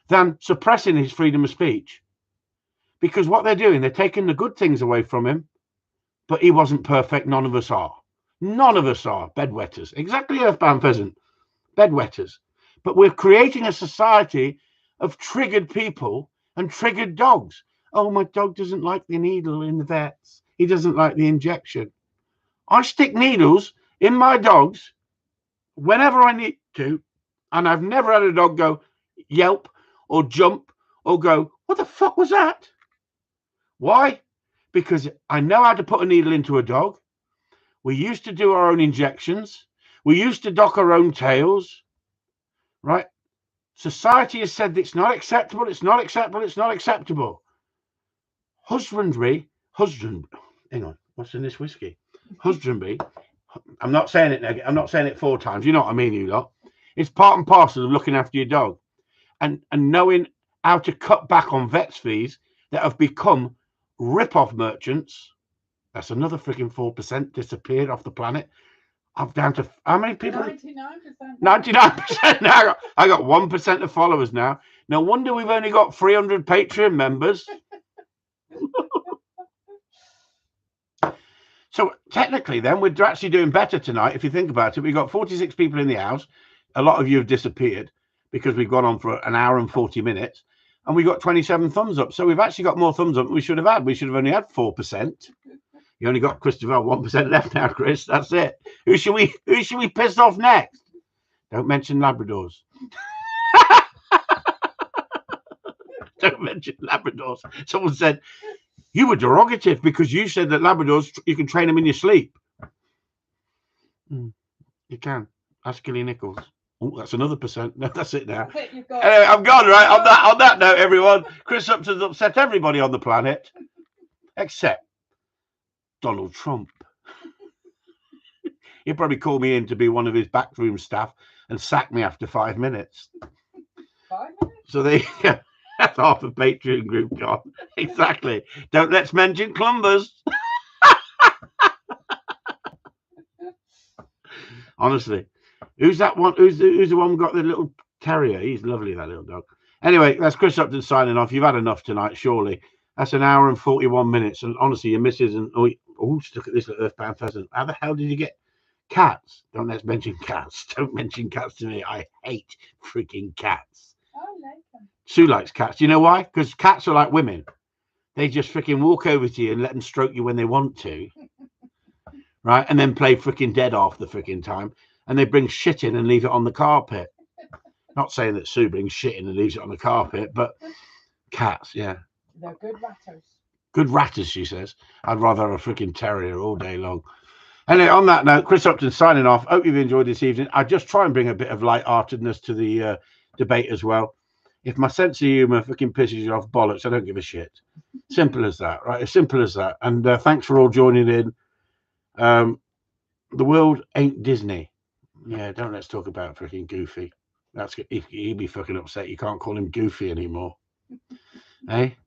[SPEAKER 1] than suppressing his freedom of speech. Because what they're doing, they're taking the good things away from him, but he wasn't perfect. None of us are. None of us are bedwetters. Exactly, Earthbound Pheasant. Bedwetters. But we're creating a society of triggered people and triggered dogs. Oh, my dog doesn't like the needle in the vets. He doesn't like the injection. I stick needles in my dogs whenever I need to, and I've never had a dog go yelp or jump or go, what the fuck was that? Why? Because I know how to put a needle into a dog. We used to do our own injections. We used to dock our own tails, right? Society has said it's not acceptable, it's not acceptable, it's not acceptable. Husbandry, hang on, what's in this whiskey? Husbandry, I'm not saying it 4 times, you know what I mean, you lot. It's part and parcel of looking after your dog and knowing how to cut back on vets fees that have become rip-off merchants. That's another freaking 4% disappeared off the planet. I'm down to how many people?
[SPEAKER 2] 99%.
[SPEAKER 1] 99% now. I got 1% of followers now. No wonder we've only got 300 Patreon members. So technically then we're actually doing better tonight. If you think about it, we've got 46 people in the house. A lot of you have disappeared because we've gone on for an hour and 40 minutes and we got 27 thumbs up. So we've actually got more thumbs up than we should have had. We should have only had 4%. You only got Christopher 1% left now, Chris. That's it. Who should we piss off next? Don't mention Labradors. Don't mention Labradors. Someone said you were derogative because you said that Labradors you can train them in your sleep. You can. Ask Gilly Nichols. Oh, that's another percent. No, that's it now. Anyway, I'm gone, right? On that note, everyone, Chris Upton's upset everybody on the planet except Donald Trump. He'll probably call me in to be one of his backroom staff and sack me after 5 minutes.
[SPEAKER 2] 5 minutes?
[SPEAKER 1] So that's half a Patreon group gone. Exactly. Let's mention Clumbers. Honestly. Who's that one? Who's the one who got the little terrier? He's lovely, that little dog. Anyway, that's Chris Upton signing off. You've had enough tonight, surely. That's an hour and 41 minutes. And honestly, your missus and look at this little Earthbound Pheasant. How the hell did you get cats? Let's mention cats. Don't mention cats to me. I hate freaking cats.
[SPEAKER 2] I like them.
[SPEAKER 1] Sue likes cats. You know why? Because cats are like women. They just freaking walk over to you and let them stroke you when they want to. Right? And then play freaking dead half the freaking time. And they bring shit in and leave it on the carpet. Not saying that Sue brings shit in and leaves it on the carpet, but cats, yeah.
[SPEAKER 2] They're good ratters.
[SPEAKER 1] Good ratters, she says. I'd rather have a freaking terrier all day long. Anyway, on that note, Chris Upton signing off. Hope you've enjoyed this evening. I just try and bring a bit of light-heartedness to the debate as well. If my sense of humour fucking pisses you off bollocks, I don't give a shit. Simple as that, right? As simple as that. And thanks for all joining in. The world ain't Disney. Yeah, let's talk about freaking Goofy. He'd be fucking upset. You can't call him Goofy anymore. Hey?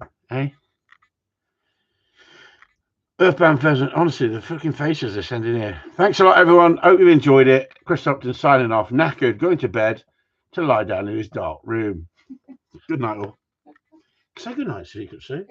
[SPEAKER 1] Earthbound Pheasant, honestly, the fucking faces they're sending here. Thanks a lot, everyone. Hope you enjoyed it. Chris Upton signing off. Knackered, going to bed to lie down in his dark room. Good night, all. Say good night, Secret Sue.